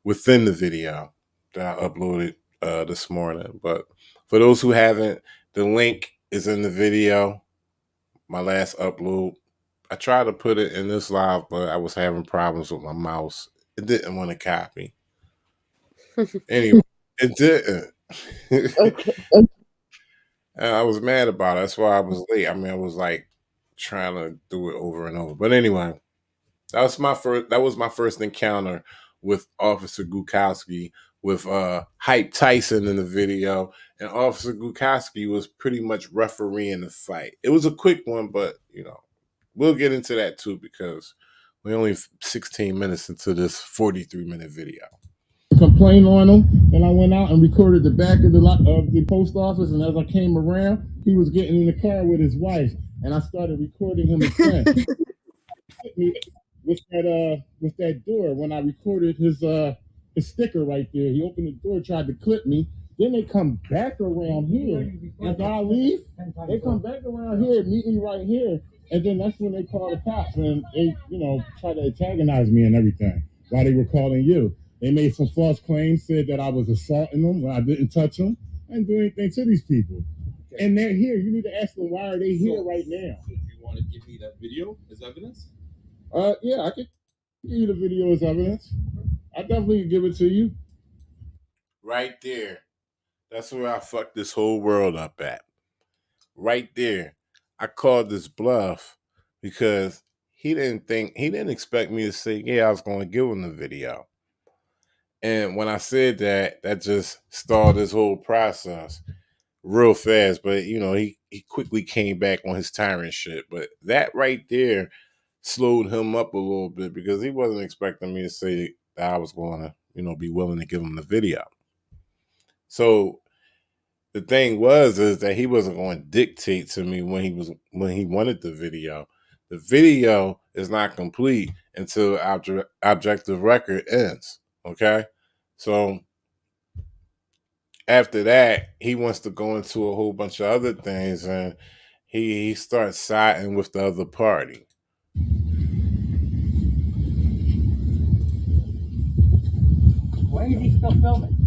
S3: within the video that I uploaded this morning. But for those who haven't, the link is in the video, my last upload. I tried to put it in this live, but I was having problems with my mouse. It didn't want to copy. Anyway, it didn't.
S5: Okay.
S3: And I was mad about it. That's why I was late. I mean, I was like trying to do it over and over. But anyway, that was my first encounter with Officer Gukowski with Hype Tyson in the video. And Officer Gukowski was pretty much refereeing the fight. It was a quick one, but we'll get into that too because we're only 16 minutes into this 43-minute video.
S2: Complain on him, and I went out and recorded the back of the post office, and as I came around, he was getting in the car with his wife, and I started recording him again. with that door when I recorded his sticker right there. He opened the door, tried to clip me. Then they come back around here. After I leave, they come back around here, meet me right here, and then that's when they call the cops and they, try to antagonize me and everything while they were calling you. They made some false claims, said that I was assaulting them when I didn't touch them. I didn't do anything to these people. Okay. And they're here. You need to ask them, why are they here right now?
S8: So do you want to give me that video as evidence?
S2: Yeah, I can give you the video as evidence. I definitely give it to you.
S3: Right there. That's where I fucked this whole world up at. Right there. I called this bluff because he didn't expect me to say, yeah, I was going to give him the video. And when I said that, that just stalled this whole process real fast. But, he quickly came back on his tyrant shit. But that right there slowed him up a little bit because he wasn't expecting me to say that I was going to, be willing to give him the video. So the thing is that he wasn't going to dictate to me when he wanted the video. The video is not complete until objective record ends. Okay, so after that, he wants to go into a whole bunch of other things, and he starts siding with the other party.
S4: Why is he still filming?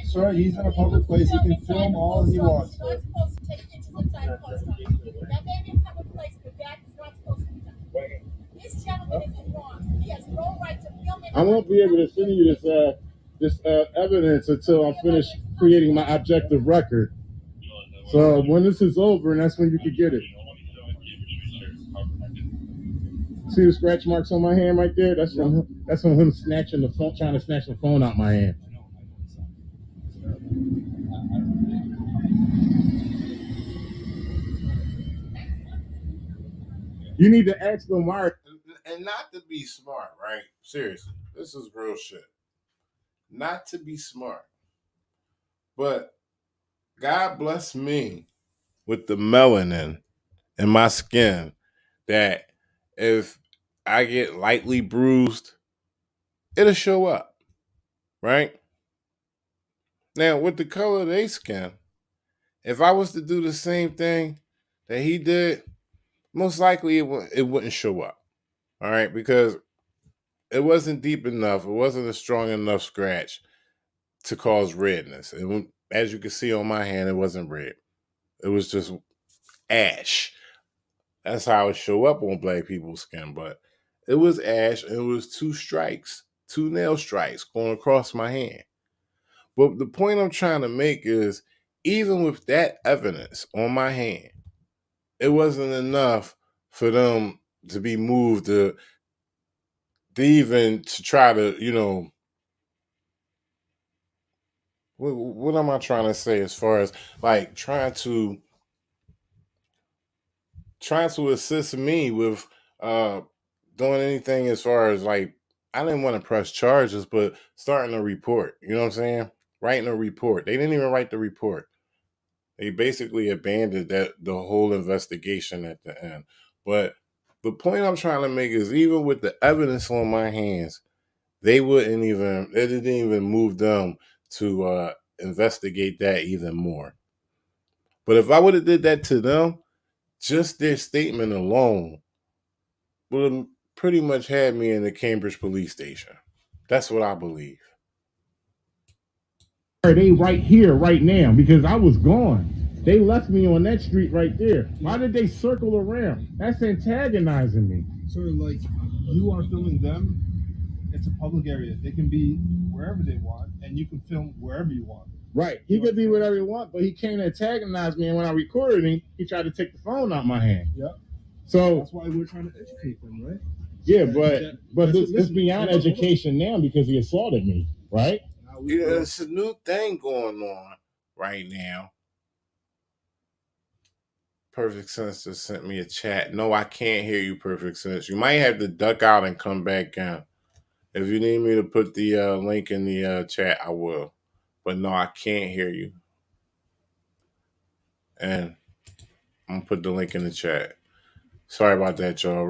S8: Sir, he's in a public place. He can film all he wants.
S7: Not supposed to take pictures inside post office. That may be a public place, but that is not supposed to be done. This gentleman is in wrong. He has no right to film it.
S2: I won't be able to send you this evidence until I'm finished creating my objective record. So when this is over, and that's when you could get it. See the scratch marks on my hand right there? That's from him snatching the phone, trying to snatch the phone out my hand. You need to ask them why.
S3: And not to be smart, right? Seriously, this is real shit. Not to be smart. But God bless me with the melanin in my skin that if I get lightly bruised, it'll show up, right? Now, with the color of their skin, if I was to do the same thing that he did, most likely it wouldn't show up, all right? Because it wasn't deep enough. It wasn't a strong enough scratch to cause redness. And as you can see on my hand, it wasn't red. It was just ash. That's how it show up on black people's skin. But it was ash, and it was 2 strikes, 2 nail strikes going across my hand. But the point I'm trying to make is, even with that evidence on my hand, it wasn't enough for them to be moved to even to try to, what am I trying to say as far as like trying to assist me with doing anything as far as like, I didn't want to press charges, but starting a report, you know what I'm saying? Writing a report. They didn't even write the report. They basically abandoned the whole investigation at the end. But the point I'm trying to make is, even with the evidence on my hands, it didn't even move them to investigate that even more. But if I would have did that to them, just their statement alone would have pretty much had me in the Cambridge police station. That's what I believe.
S2: Are they right here, right now? Because I was gone. They left me on that street right there. Why did they circle around? That's antagonizing me.
S8: So, like, you are filming them. It's a public area. They can be wherever they want, and you can film wherever you want.
S2: Right. He could be whatever he wants, but he can't antagonize me. And when I recorded him, he tried to take the phone out my hand.
S8: Yeah.
S2: So
S8: that's why we're trying to educate them, right?
S2: Yeah, but it's beyond education now because he assaulted me, right?
S3: Yeah, it's a new thing going on right now. Perfect Sense just sent me a chat. No, I can't hear you, Perfect Sense. You might have to duck out and come back in. If you need me to put the link in the chat, I will. But no, I can't hear you. And I'm going to put the link in the chat. Sorry about that, y'all.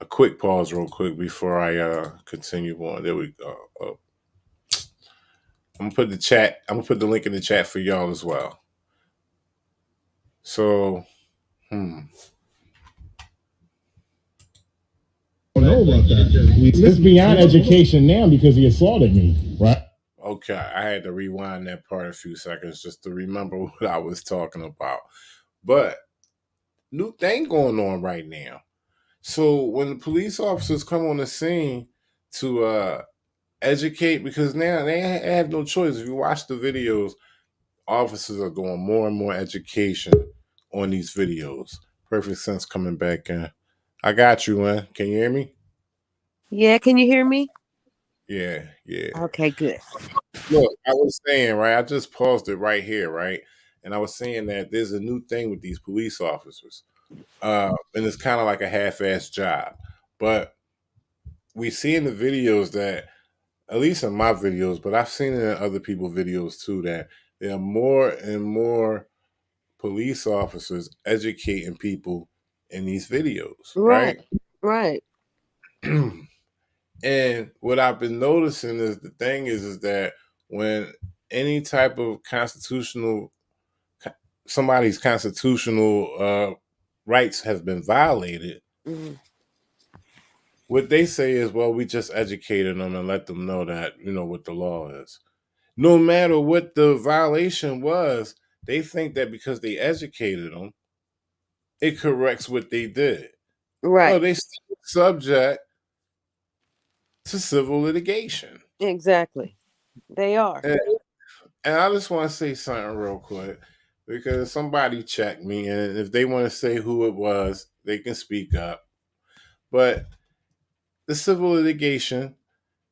S3: A quick pause real quick before I continue on. There we go. I'm going to put the link in the chat for y'all as well. So,
S2: I don't know about that. It's beyond education now because he assaulted me, right?
S3: Okay, I had to rewind that part a few seconds just to remember what I was talking about. But new thing going on right now. So when the police officers come on the scene to educate, because now they have no choice. If you watch the videos, officers are doing more and more education on these videos. Perfect Sense coming back in. I got you, man. Can you hear me?
S5: Yeah, can you hear me?
S3: Yeah.
S5: Okay, good.
S3: Look, I was saying, right, I just paused it right here, right? And I was saying that there's a new thing with these police officers. And it's kind of like a half-assed job. But we see in the videos that at least in my videos, but I've seen it in other people's videos too, that there are more and more police officers educating people in these videos,
S5: Right.
S3: right?
S5: Right.
S3: And what I've been noticing is the thing is that when any type of somebody's constitutional rights have been violated, what they say is, well, we just educated them and let them know that, what the law is. No matter what the violation was, they think that because they educated them, it corrects what they did.
S5: Right.
S3: No, they still subject to civil litigation.
S5: Exactly. They are.
S3: And I just want to say something real quick because somebody checked me, and if they want to say who it was, they can speak up. But the civil litigation,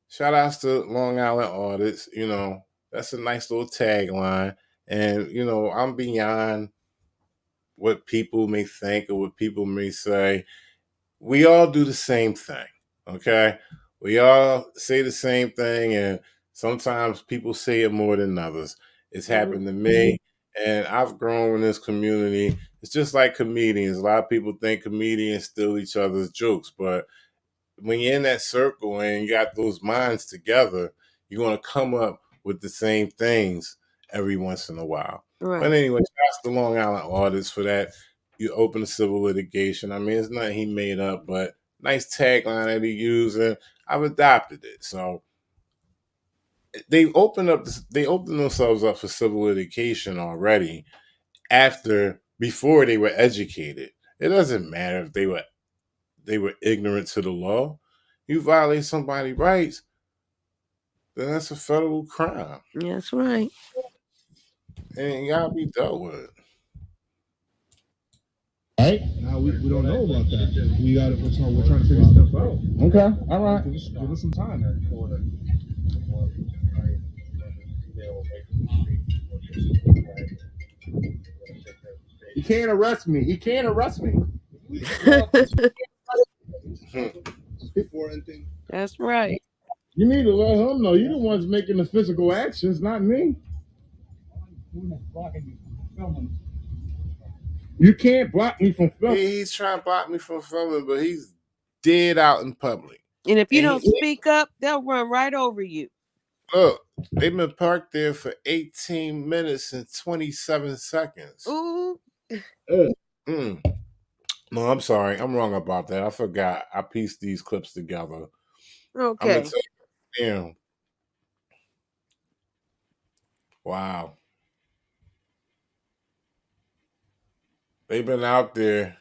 S3: shout outs to Long Island Audits, that's a nice little tagline. And, I'm beyond what people may think or what people may say. We all do the same thing, okay? We all say the same thing, and sometimes people say it more than others. It's happened to me, and I've grown in this community. It's just like comedians. A lot of people think comedians steal each other's jokes, but when you're in that circle and you got those minds together, you're going to come up with the same things every once in a while.
S5: Right.
S3: But anyway, that's the Long Island Audits for that. You open the civil litigation. I mean, it's nothing he made up, but nice tagline that he used, and I've adopted it. So they opened themselves up for civil litigation already before they were educated. It doesn't matter if they were ignorant to the law. You violate somebody's rights, then that's a federal crime.
S5: That's right.
S3: And you gotta be dealt with.
S2: Right?
S8: Now we don't know about that. We're trying to figure stuff out.
S2: Okay, all right.
S8: Give us some time.
S2: He can't arrest me.
S8: Before anything.
S5: That's right.
S2: You need to let him know. You're the ones making the physical actions, not me. You can't block me from filming.
S3: He's trying to block me from filming, but he's dead out in public.
S5: And if you don't speak up, they'll run right over you.
S3: Look, they've been parked there for 18 minutes and 27 seconds.
S5: Ooh.
S3: No, I'm sorry. I'm wrong about that. I forgot. I pieced these clips together.
S5: Okay.
S3: I'm gonna tell you, damn. Wow. They've been out there.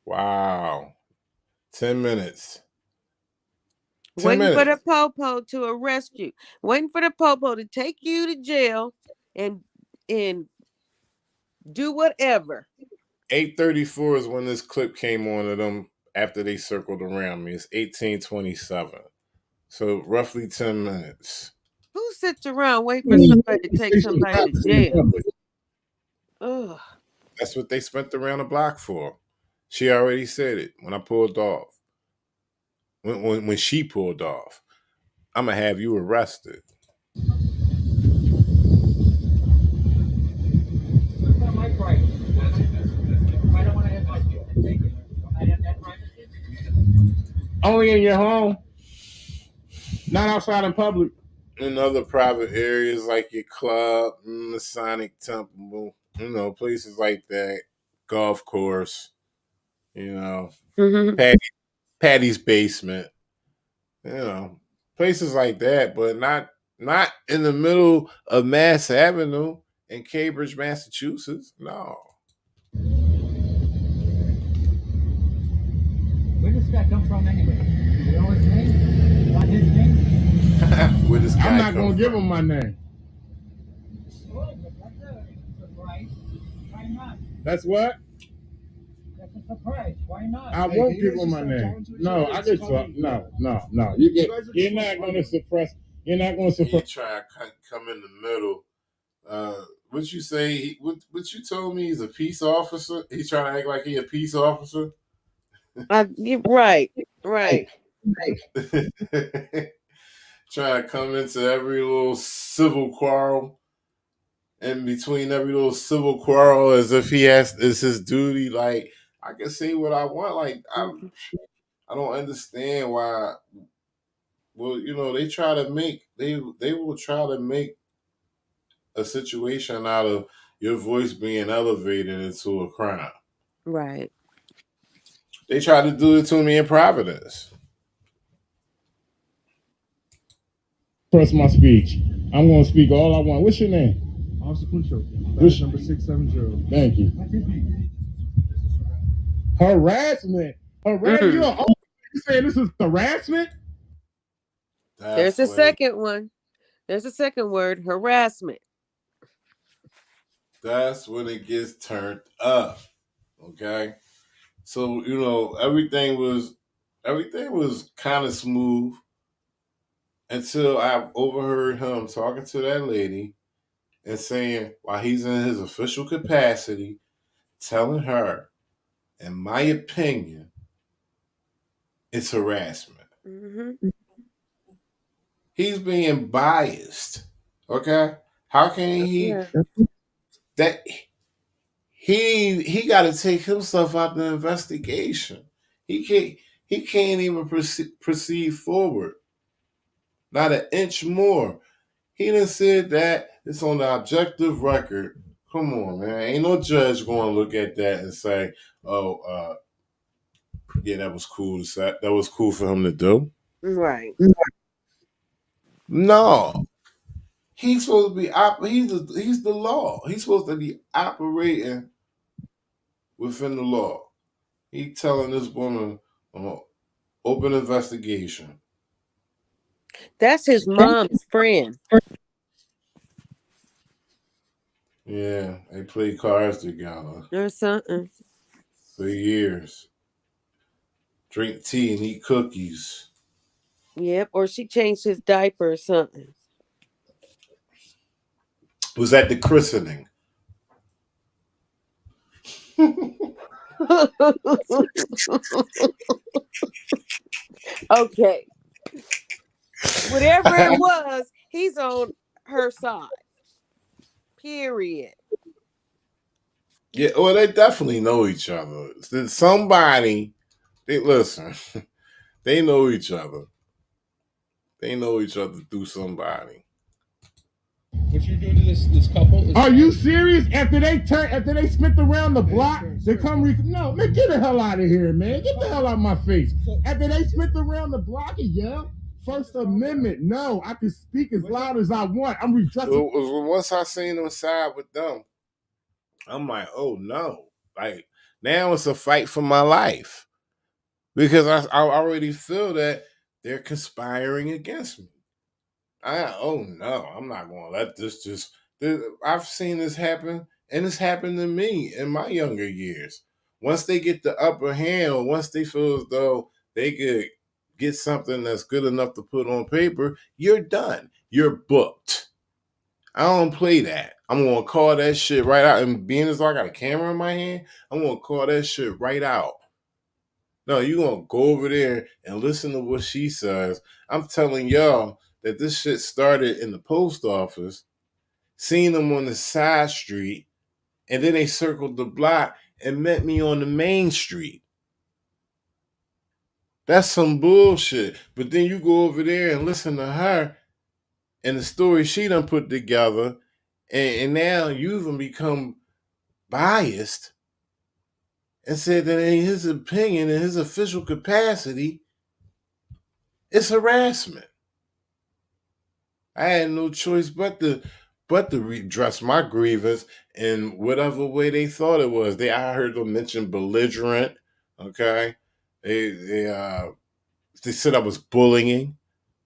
S3: Wow. 10 minutes.
S5: Waiting for the popo to arrest you. Waiting for the popo to take you to jail and do whatever.
S3: 8:34 is when this clip came on to them after they circled around me. It's 18:27. So roughly 10 minutes.
S5: Who sits around waiting for somebody to take somebody to jail? Ugh.
S3: That's what they spent around the block for. She already said it when I pulled off. When she pulled off, I'm going to have you arrested.
S2: Only in your home, not outside in public.
S3: In other private areas like your club, Masonic Temple, places like that, golf course, Patty's basement, places like that, but not in the middle of Mass Avenue in Cambridge, Massachusetts. No.
S4: Where does that come from anyway? Do you know his name? Want his name?
S3: Where this guy
S2: I'm not
S3: come
S2: gonna give
S3: from?
S2: him my name.
S4: Oh, that's a surprise. Why not?
S2: That's what?
S4: That's a surprise. Why not?
S2: I won't give him my name. No, I just no. You're not gonna suppress. You're not gonna
S3: You
S2: suppress.
S3: try to come in the middle. What you say? What you told me? He's a peace officer. He's trying to act like he a peace officer.
S5: Right.
S3: He trying to come into every little civil quarrel. In between every little civil quarrel, as if is his duty. Like, I can say what I want. Like, I don't understand why. Well, they try to make they will try to make a situation out of your voice being elevated into a crime.
S5: Right.
S3: They tried to do it to me in Providence.
S2: Press my speech. I'm going to speak all I want. What's your name?
S8: Officer Quincho. That's number 670.
S2: Thank you. Harassment. You saying this is harassment?
S5: There's a second one. There's a second word, harassment.
S3: That's when it gets turned up. Okay. So, everything was kind of smooth until I overheard him talking to that lady and saying, while he's in his official capacity, telling her, in my opinion, it's harassment.
S5: Mm-hmm.
S3: He's being biased. Okay? How can he that he got to take himself out the investigation? He can't even proceed forward. Not an inch more. He done said that. It's on the objective record. Come on, man. Ain't no judge going to look at that and say, "Oh, yeah, that was cool to say. That was cool for him to do."
S5: Right.
S3: No. He's supposed to be he's the law. He's supposed to be operating within the law. He telling this woman open investigation.
S5: That's his mom's friend.
S3: Yeah, they play cards together.
S5: Or something.
S3: For years. Drink tea and eat cookies.
S5: Yep, or she changed his diaper or something.
S3: Was at the christening.
S5: Okay. Whatever it was, he's on her side. Period.
S3: Yeah, well, they definitely know each other. Somebody, listen, they know each other. They know each other through somebody.
S9: What you're doing to this couple?
S2: Are you serious? After they spent around the block, they come. No, man, get the hell out of here, man. Get the hell out of my face. After they spent around the block and yell, First Amendment. No, I can speak as loud as I want. I'm redressing.
S3: Once I seen them side with them, I'm like, oh no. Like, now it's a fight for my life. Because I already feel that they're conspiring against me. Oh no, I'm not going to let this just. I've seen this happen, and it's happened to me in my younger years. Once they get the upper hand, or once they feel as though they could get something that's good enough to put on paper, you're done. You're booked. I don't play that. I'm going to call that shit right out. And being as though I got a camera in my hand, I'm going to call that shit right out. No, you're going to go over there and listen to what she says. I'm telling y'all that this shit started in the post office, seen them on the side street, and then they circled the block and met me on the main street. That's some bullshit. But then you go over there and listen to her and the story she done put together, and now you even become biased and said that in his opinion, in his official capacity, it's harassment. I had no choice but to redress my grievance in whatever way they thought it was. I heard them mention belligerent. Okay, they said I was bullying.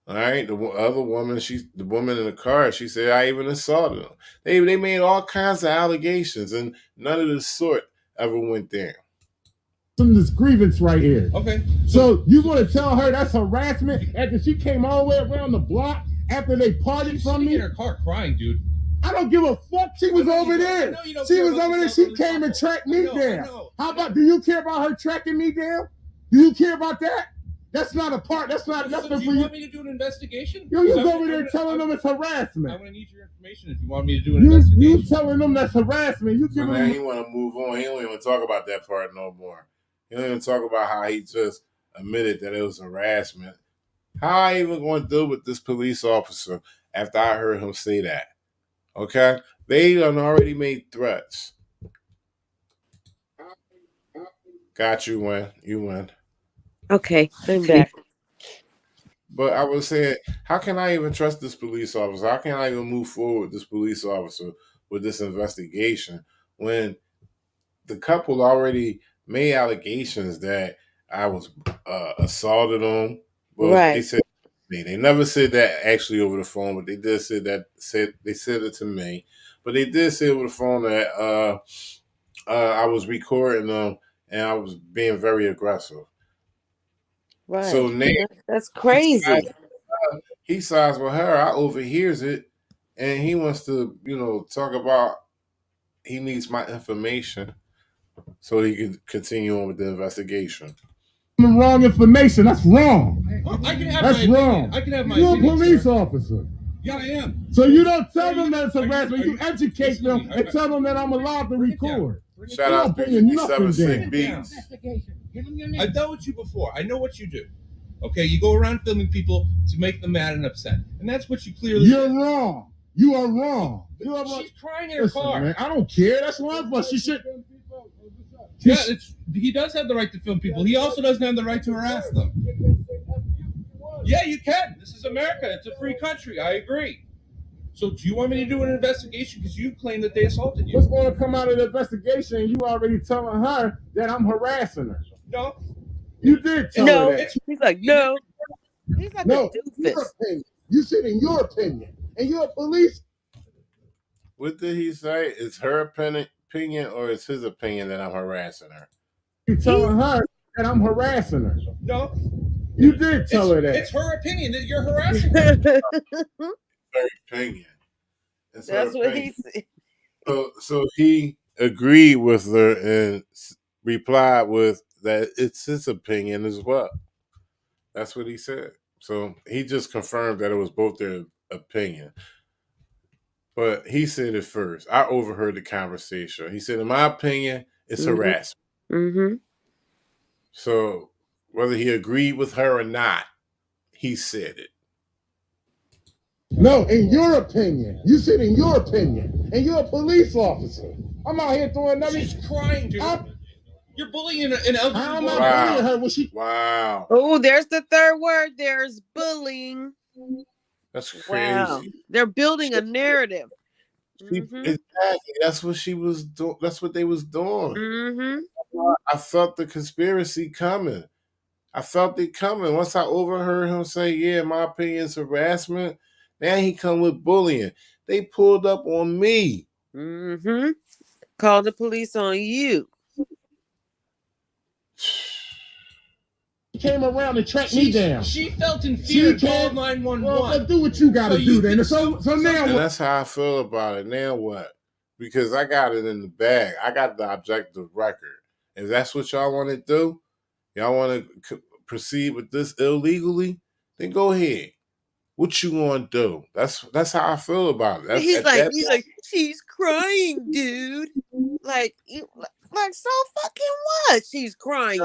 S3: All right, the other woman, the woman in the car, she said I even assaulted them. They made all kinds of allegations, and none of the sort ever went down.
S2: This grievance right here.
S9: Okay.
S2: So you want to tell her that's harassment after she came all the way around the block after they partied from me?
S9: In her car crying, dude.
S2: I don't give a fuck. She was over there. She was over there. She came and tracked me down. How about? Do you care about her tracking me down? Do you care about that? That's not a part. That's not nothing
S9: So do
S2: for
S9: you
S2: you.
S9: want me to do an investigation?
S2: You over there telling them it's
S9: I'm
S2: harassment.
S9: going to need your information if you want me to do an investigation.
S2: You telling them that's harassment. You
S3: So
S2: giving
S3: now
S2: them.
S3: he want to move on. He don't even talk about that part no more. He don't even talk about how he just admitted that it was harassment. How I even going to deal with this police officer after I heard him say that? Okay? They done already made threats. Got you, win. You win.
S5: Okay, I'm back.
S3: But I was saying, how can I even trust this police officer? How can I even move forward with this police officer with this investigation when the couple already made allegations that I was assaulted on? Well,
S5: Right.
S3: they said they never said that actually over the phone, but they did say that. They said it to me, but they did say over the phone that I was recording them and I was being very aggressive.
S5: Right.
S3: So now
S5: That's crazy.
S3: he sides with her. I overhears it, and he wants to, talk about he needs my information so he can continue on with the investigation.
S2: Wrong information. That's wrong.
S9: I can have
S2: That's
S9: my
S2: wrong.
S9: opinion. I can have my
S2: You're
S9: opinion,
S2: a police
S9: sir.
S2: officer.
S9: Yeah, I am.
S2: So you don't tell them that it's harassment. You educate
S9: listen to
S2: them
S9: me.
S2: and tell them that I'm allowed to record.
S3: Shout out to 57 Beats.
S9: I've dealt with you before. I know what you do. Okay, you go around filming people to make them mad and upset, and that's what you clearly.
S2: You're wrong. You are wrong.
S9: She's crying in her car.
S2: Man, I don't care. That's one for. She should.
S9: Yeah, he does have the right to film people. He also doesn't have the right to harass them. Yeah, you can. This is America. It's a free country. I agree. So do you want me to do an investigation? Because you claim that they assaulted you.
S2: What's going to come out of the investigation? You already telling her that I'm harassing her.
S9: No.
S2: You did tell her that.
S5: He's like, no. He's like a doofus.
S2: Your opinion. You said in your opinion. And you're a police.
S3: What did he say? It's her opinion or it's his opinion that I'm harassing her?
S2: You're telling her that I'm harassing her.
S9: No.
S2: You did tell her that.
S9: It's her opinion that you're harassing her.
S3: Her opinion.
S5: That's what he said.
S3: So he agreed with her and replied with that it's his opinion as well. That's what he said. So he just confirmed that it was both their opinion. But he said it first. I overheard the conversation. He said, in my opinion, it's harassment.
S5: Mm-hmm.
S3: So whether he agreed with her or not, he said it.
S2: No, in your opinion. You said in your opinion. And you're a police officer. I'm out here throwing nothing.
S9: She's crying, dude. You're bullying an elderly
S2: How am
S9: woman.
S2: I bullying her when she...
S3: Wow.
S5: Oh, there's the third word. There's bullying.
S3: That's crazy.
S5: Wow. They're building a narrative.
S3: Exactly. That's what she was doing. That's what they was doing.
S5: Mm-hmm.
S3: I felt the conspiracy coming. I felt it coming. Once I overheard him say, yeah, my opinion is harassment, now he come with bullying. They pulled up on me.
S5: Mm-hmm. Call the police on you.
S2: She came around and tracked me down.
S9: She felt in fear and called 911.
S2: Well, do what you got to do then. So now
S3: and that's how I feel about it. Now what? Because I got it in the bag. I got the objective record. If that's what y'all want to do, y'all want to proceed with this illegally, then go ahead. What you want to do? That's how I feel about it.
S5: He's like, she's crying, dude. Like so fucking what? She's crying.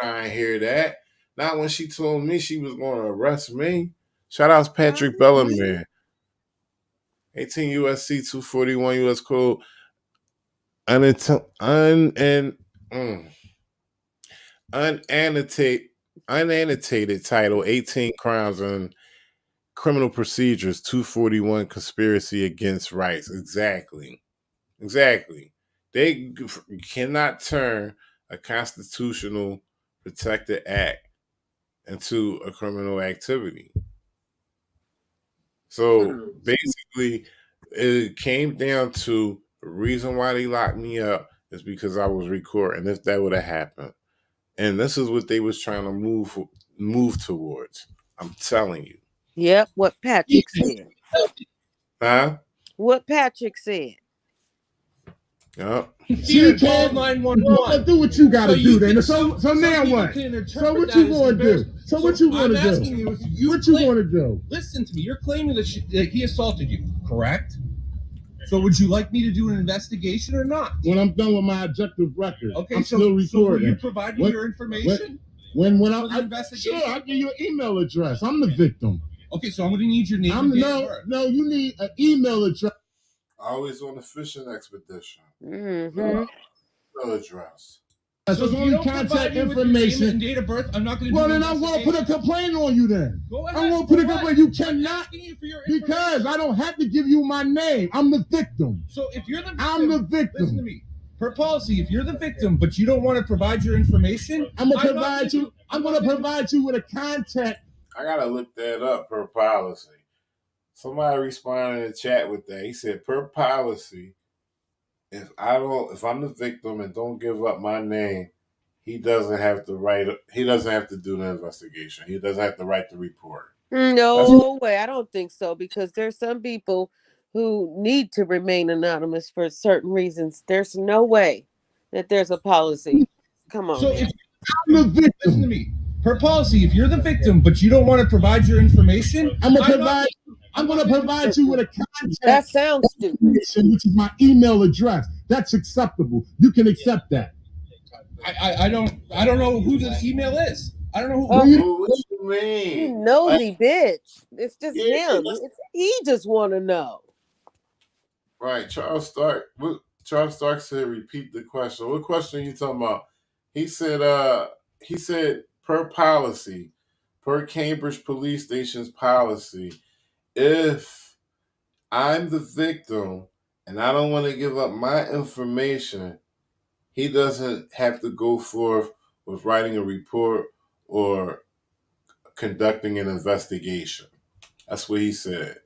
S3: I ain't hear that. Not when she told me she was going to arrest me. Shout out to Patrick Bellarmine. 18 USC 241 US code. Unannotated title 18 crimes and criminal procedures 241 conspiracy against rights. Exactly. They cannot turn a constitutional protected act into a criminal activity. So basically, it came down to the reason why they locked me up is because I was recording. If that would have happened, and this is what they was trying to move towards. I'm telling you.
S5: Yep, what Patrick said.
S3: Huh?
S5: What Patrick said.
S3: Yep.
S9: Fear, call 911.
S2: Well, do what you got to do then. So now
S9: people
S2: what?
S9: can interpret
S2: So what
S9: that
S2: you
S9: as
S2: going to do?
S9: embarrassment.
S2: So what you going to
S9: I'm asking
S2: do?
S9: you if you
S2: What you going to do?
S9: Listen to me. You're claiming that he assaulted you, correct? So would you like me to do an investigation or not?
S2: When I'm done with my objective record,
S9: Okay,
S2: I'm still recording.
S9: So will you provide me your information?
S2: When
S9: For the investigation?
S2: Sure, I'll give you an email address. I'm the victim.
S9: Okay, so I'm going to need your name and date of birth.
S2: No, you need an email address.
S3: Always on a fishing expedition.
S5: Mm-hmm.
S3: Email address.
S2: That's
S9: So if
S2: only
S9: you don't
S2: contact
S9: provide me with your
S2: information.
S9: name and date of birth, I'm not going to do
S2: Well,
S9: an
S2: then I'm going to put a complaint on you then.
S9: Go ahead.
S2: I'm going to put a
S9: For what?
S2: complaint. You
S9: I'm
S2: cannot,
S9: asking you for your
S2: because
S9: information.
S2: I don't have to give you my name. I'm the victim.
S9: So if you're the victim,
S2: I'm the victim.
S9: listen to me. Per policy, if you're the victim, but you don't want to provide your information,
S2: I'm going to provide you. I'm going to provide you with a contact.
S3: I gotta look that up per policy. Somebody responded in the chat with that. He said, per policy, if I'm the victim and don't give up my name, he doesn't have to do the investigation. He doesn't have to write the report.
S5: No way. I don't think so, because there's some people who need to remain anonymous for certain reasons. There's no way that there's a policy. Come on.
S9: So
S5: man.
S9: if I'm the victim, listen to me. Per policy, if you're the victim, but you don't want to provide your information, I'm going to provide you with a contact.
S5: That sounds stupid.
S2: Which is my email address. That's acceptable. You can accept that.
S9: I don't know who the email is. I don't know who.
S3: What you mean?
S5: You nosy bitch. It's just him. He just want to know.
S3: Right, Charles Stark said, repeat the question. What question are you talking about? He said per policy, per Cambridge Police Station's policy, if I'm the victim and I don't want to give up my information, he doesn't have to go forth with writing a report or conducting an investigation. That's what he said.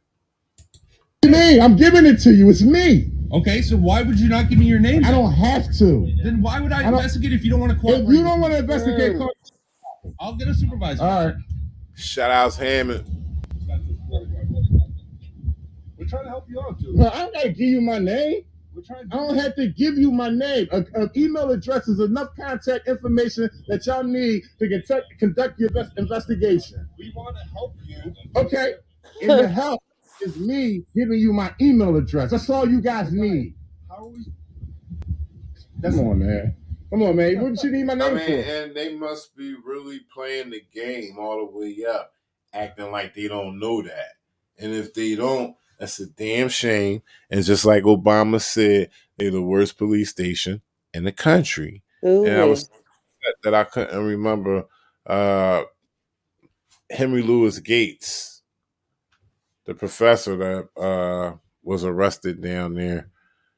S2: Me, I'm giving it to you. It's me.
S9: Okay, so why would you not give me your name?
S2: I don't have to.
S9: Then why would I investigate if you don't want to cooperate?
S2: If you don't want to investigate,
S9: I'll get a supervisor.
S2: All right.
S3: Shout out Hammond.
S8: We're trying to help you out, dude.
S2: Well, I don't got to give you my name.
S8: I
S2: don't have to give you my name. An email address is enough contact information that y'all need to conduct your investigation.
S8: We want to help you.
S2: Okay. And the help is me giving you my email address. That's all you guys need.
S8: How are we?
S2: Come on, man. What you need my name for?
S3: And they must be really playing the game all the way up, acting like they don't know that. And if they don't, that's a damn shame. And just like Obama said, they're the worst police station in the country.
S5: Ooh.
S3: And I was upset that I couldn't remember Henry Louis Gates, the professor that was arrested down there.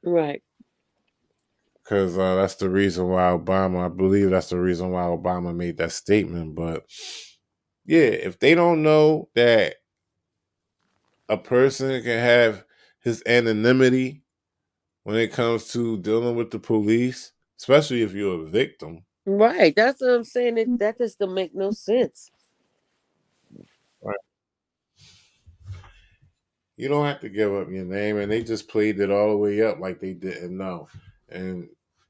S5: Right.
S3: Because that's the reason why I believe that's the reason why Obama made that statement. But yeah, if they don't know that a person can have his anonymity when it comes to dealing with the police, especially if you're a victim.
S5: Right. That's what I'm saying. That just don't make no sense.
S3: Right. You don't have to give up your name, and they just played it all the way up like they didn't know. And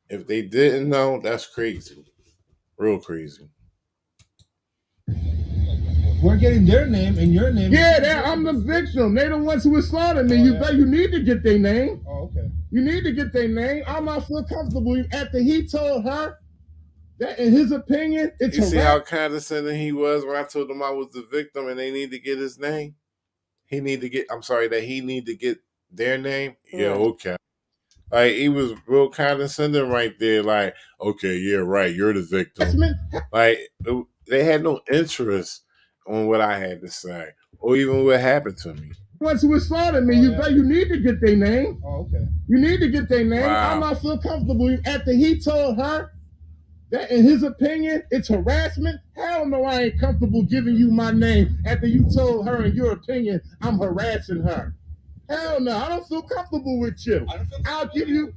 S3: if they didn't know, that's crazy. Real crazy.
S8: We're getting their name and your name.
S2: Yeah, I'm the victim. They're the ones who assaulted me. You need to get their name.
S8: Oh, okay.
S2: You need to get their name. I'm not feel comfortable after he told her that, in his opinion, it's
S3: You see how condescending he was when I told him I was the victim and they need to get his name? He need to get their name? Yeah, okay. Like, he was real condescending right there. Like, okay, yeah, right, you're the victim. Like, they had no interest on what I had to say or even what happened to me.
S2: Ones who assaulted me, you need to get their name.
S8: Oh, okay.
S2: You need to get their name.
S3: Wow.
S2: I'm not feel comfortable after he told her that, in his opinion, it's harassment. Hell no, I ain't comfortable giving you my name after you told her, in your opinion, I'm harassing her. Hell no, I don't feel comfortable with you. I'll give you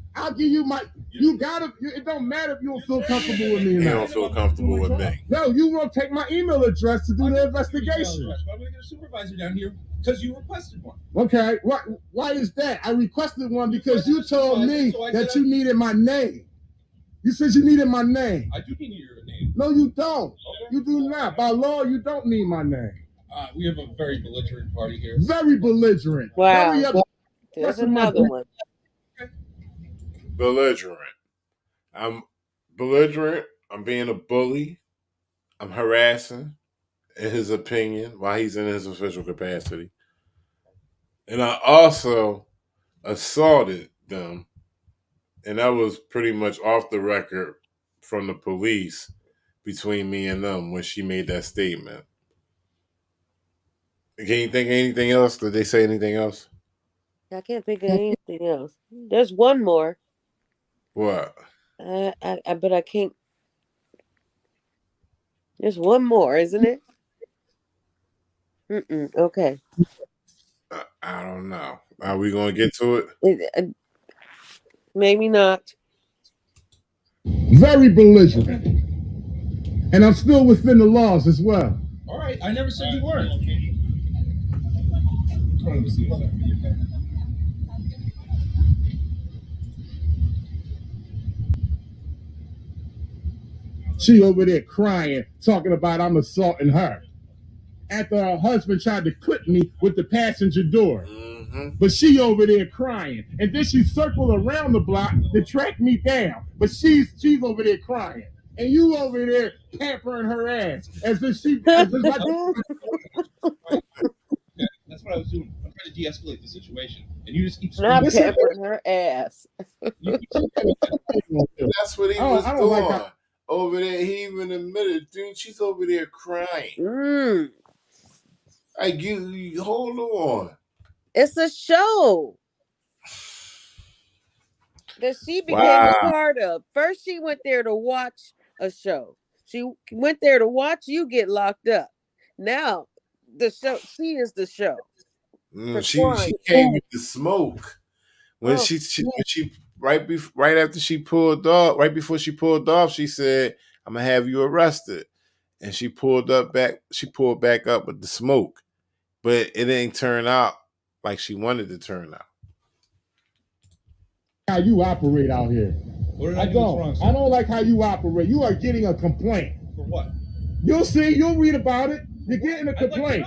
S2: my. You gotta. It don't matter if you don't feel comfortable with me.
S3: You don't feel comfortable with me.
S2: No, you won't take my email address to do the investigation.
S9: I'm gonna get a supervisor down here because you requested one.
S2: Okay, why is that? I requested one because you told me that you needed my name. You said you needed my name.
S9: I do need your name.
S2: No, you don't. Okay. You do not. By law, you don't need my name.
S9: We have a very belligerent party here.
S2: Very belligerent.
S5: Wow. There's another one.
S3: Belligerent. I'm belligerent. I'm being a bully. I'm harassing, in his opinion, while he's in his official capacity. And I also assaulted them. And that was pretty much off the record from the police between me and them when she made that statement. Can you think of anything else? Did they say anything else?
S5: I can't think of anything else. There's one more.
S3: What?
S5: But I can't. There's one more, isn't it? Okay.
S3: I don't know. Are we going to get to it?
S5: Maybe not.
S2: Very belligerent. And I'm still within the laws as well.
S9: All right. I never said you weren't.
S2: She over there crying, talking about I'm assaulting her. After her husband tried to clip me with the passenger door. But she over there crying. And then she circled around the block to track me down. But she's over there crying. And you over there pampering her ass as if she
S9: That's what I was doing. I'm trying to de-escalate the situation. And you just keep
S5: not pampering her ass.
S3: That's what he was doing. Over there, he even admitted, dude, she's over there crying. Like, you hold on.
S5: It's a show that she became a part of. First, she went there to watch a show. She went there to watch you get locked up. Now, the show. She is the show.
S3: She came with the smoke when she right after she pulled off. Right before she pulled off, she said, "I'm gonna have you arrested," and she pulled back up with the smoke, but it didn't turn out like she wanted to turn out.
S2: How you operate out here?
S9: What did I do wrong, sir?
S2: I don't like how you operate. You are getting a complaint.
S9: For what?
S2: You'll see. You'll read about it. You're getting a complaint.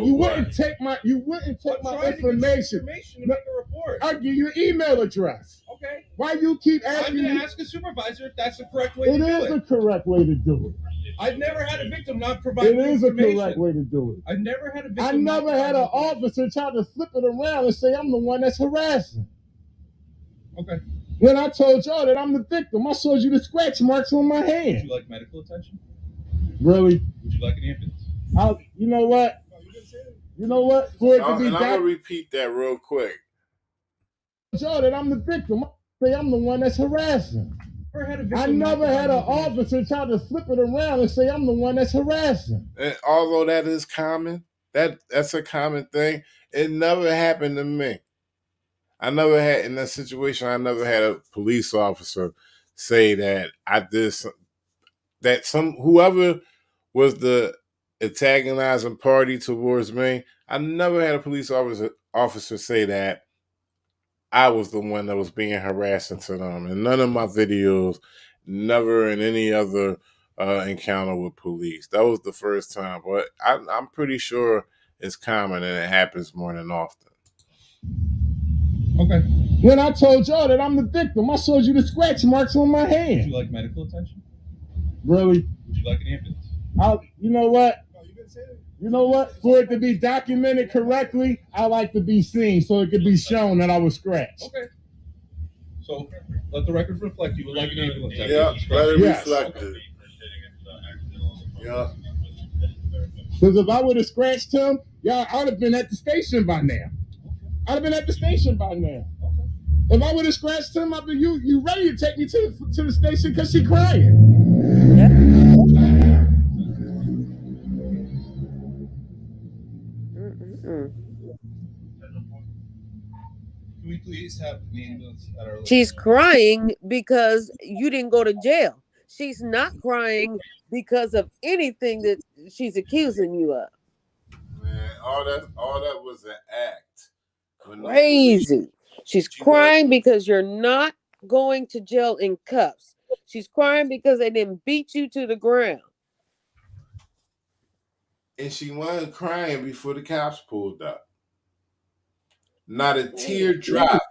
S2: You wouldn't take my information.
S9: To make a report.
S2: I'll give you an email address.
S9: Okay.
S2: Why you keep asking?
S9: I'm going to ask a supervisor if that's the correct way to do it.
S2: It is the correct way to do it.
S9: I've never had a victim not provide information.
S2: It is a correct way to do it.
S9: I've never had a victim.
S2: I never had an officer try to flip it around and say I'm the one that's harassing.
S9: Okay.
S2: When I told y'all that I'm the victim, I showed you the scratch marks on my hand.
S9: Would you like medical attention?
S2: Really?
S9: Would you like an ambulance?
S2: You know what? You know what? For it to be
S3: I'm gonna repeat that real quick.
S2: Y'all that I'm the victim. I say I'm the one that's harassing. I never had an officer try to flip it around and say I'm the one that's harassing.
S3: And although that is common, that's a common thing. It never happened to me. I never had in that situation. I never had a police officer say that I did whoever was the antagonizing party towards me. I never had a police officer say that I was the one that was being harassing to them. And none of my videos, never in any other encounter with police. That was the first time. But I'm pretty sure it's common and it happens more than often.
S9: Okay.
S2: When I told y'all that I'm the victim, I showed you the scratch marks on my hand.
S9: Would you like medical attention?
S2: Really?
S9: Would you like an ambulance?
S2: You know what? You know what? For it to be documented correctly, I like to be seen so it could be shown that I was scratched.
S9: Okay. So let the record reflect you would like an ambulance.
S3: Yeah, let it reflect it. Yeah.
S2: Because if I would have scratched him, I would have been at the station by now. I'd have been at the station by now. Okay. If I would have scratched him, I'd be you ready to take me to the station because she crying.
S5: Yep.
S9: please have an ambulance at our location?
S5: She's crying because you didn't go to jail. She's not crying because of anything that she's accusing you of.
S3: Man, all that was an act.
S5: Crazy. She's crying because you're not going to jail in cuffs. She's crying because they didn't beat you to the ground.
S3: And she wasn't crying before the cops pulled up. Not a tear drop.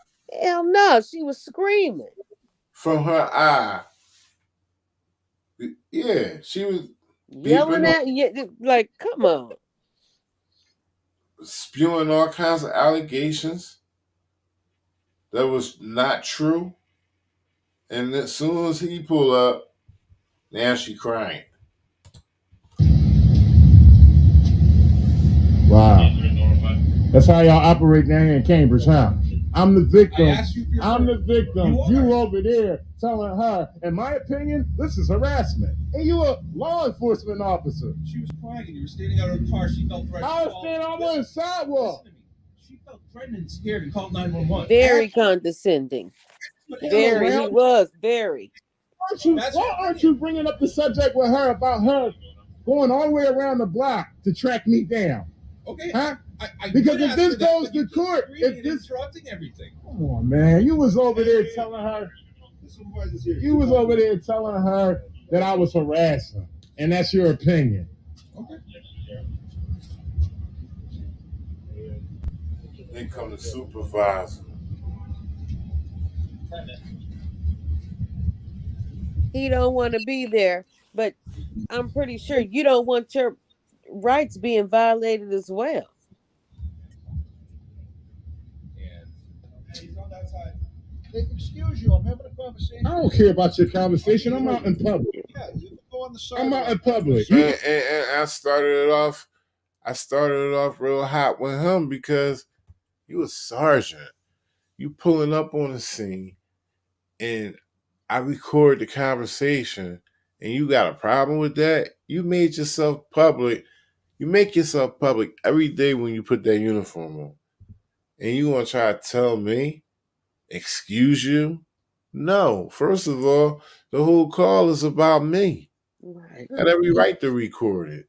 S5: Hell no, she was screaming.
S3: From her eye. Yeah, she was
S5: yelling at you. Like, come on.
S3: Spewing all kinds of allegations that was not true. And as soon as he pulled up, now she crying.
S2: Wow. That's how y'all operate down here in Cambridge, huh? I'm the victim. I'm the victim. You over there telling her, in my opinion, this is harassment. And you a law enforcement officer.
S9: She was crying and you were standing out of her car. She felt threatened.
S2: I was standing on the sidewalk.
S9: She felt threatened and scared and called 911.
S5: Very condescending. Very. He was very.
S2: Why aren't you bringing up the subject with her about her going all the way around the block to track me down?
S9: Okay.
S2: Huh?
S9: I
S2: because if this goes to court, if this
S9: interrupting everything.
S2: Come on, man. You was over there telling her. You was over there telling her that I was harassing, and that's your opinion.
S9: Okay.
S3: They come to supervise.
S5: He don't want to be there, but I'm pretty sure you don't want your rights being violated as well.
S8: He's on that side. Excuse you, I'm having a conversation.
S2: I don't care about your conversation. I'm out in public.
S8: Yeah, you can go on the side.
S2: I'm out in public.
S3: And I started it off real hot with him because you a sergeant. You pulling up on the scene and I record the conversation and you got a problem with that? You made yourself public. You make yourself public every day when you put that uniform on. And you want to try to tell me, excuse you? No. First of all, the whole call is about me.
S5: Right.
S3: I had every right to record it.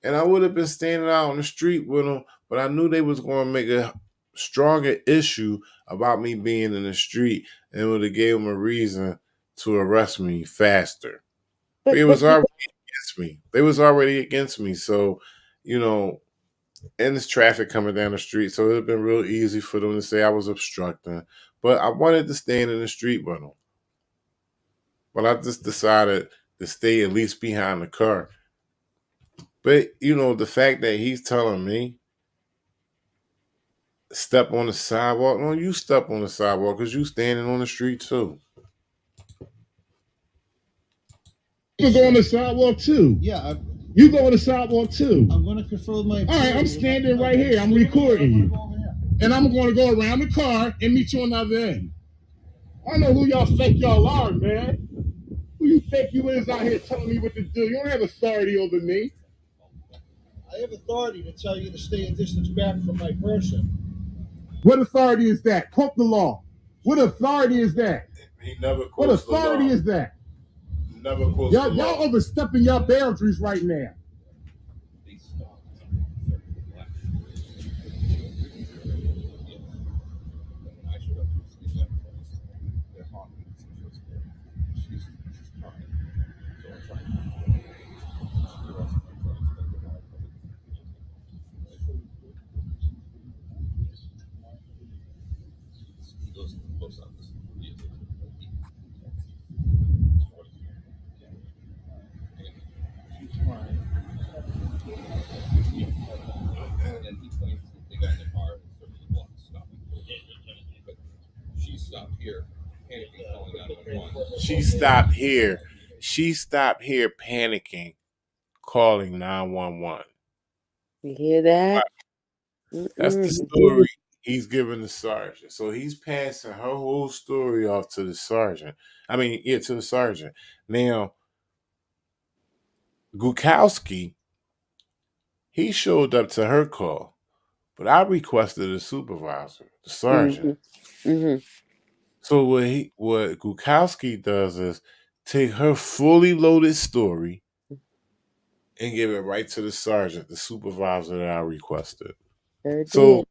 S3: And I would have been standing out on the street with them, but I knew they was going to make a stronger issue about me being in the street and would have gave them a reason to arrest me faster. But it was already against me. They was already against me. So, and there's traffic coming down the street, so it would have been real easy for them to say I was obstructing. But I wanted to stand in the street with them. But I just decided to stay at least behind the car. But, the fact that he's telling me, step on the sidewalk. No, you step on the sidewalk because you standing on the street too.
S2: You go on the sidewalk too.
S8: Yeah.
S2: You go on the sidewalk too.
S8: I'm going to control my...
S2: All right, I'm standing right here. I'm recording you. And I'm going to go around the car and meet you on the other end. I know who y'all think y'all are, man. Who you think you is out here telling me what to do? You don't have authority over me.
S8: I have authority to tell you to stay a distance back from my person.
S2: What authority is that? Quote the law. What authority is that?
S3: He never quotes
S2: what authority
S3: the law.
S2: Is that?
S3: He never quotes
S2: y'all,
S3: the law.
S2: Y'all overstepping your boundaries right now.
S3: She stopped here. She stopped here panicking, calling 911.
S5: You hear that?
S3: That's the story he's giving the sergeant. So he's passing her whole story off to the sergeant. To the sergeant. Now, Gukowski, he showed up to her call, But I requested a supervisor, the sergeant.
S5: Mm-hmm.
S3: So what Gukowski does is take her fully loaded story and give it right to the sergeant, the supervisor that I requested.
S5: Sure
S3: So
S5: did.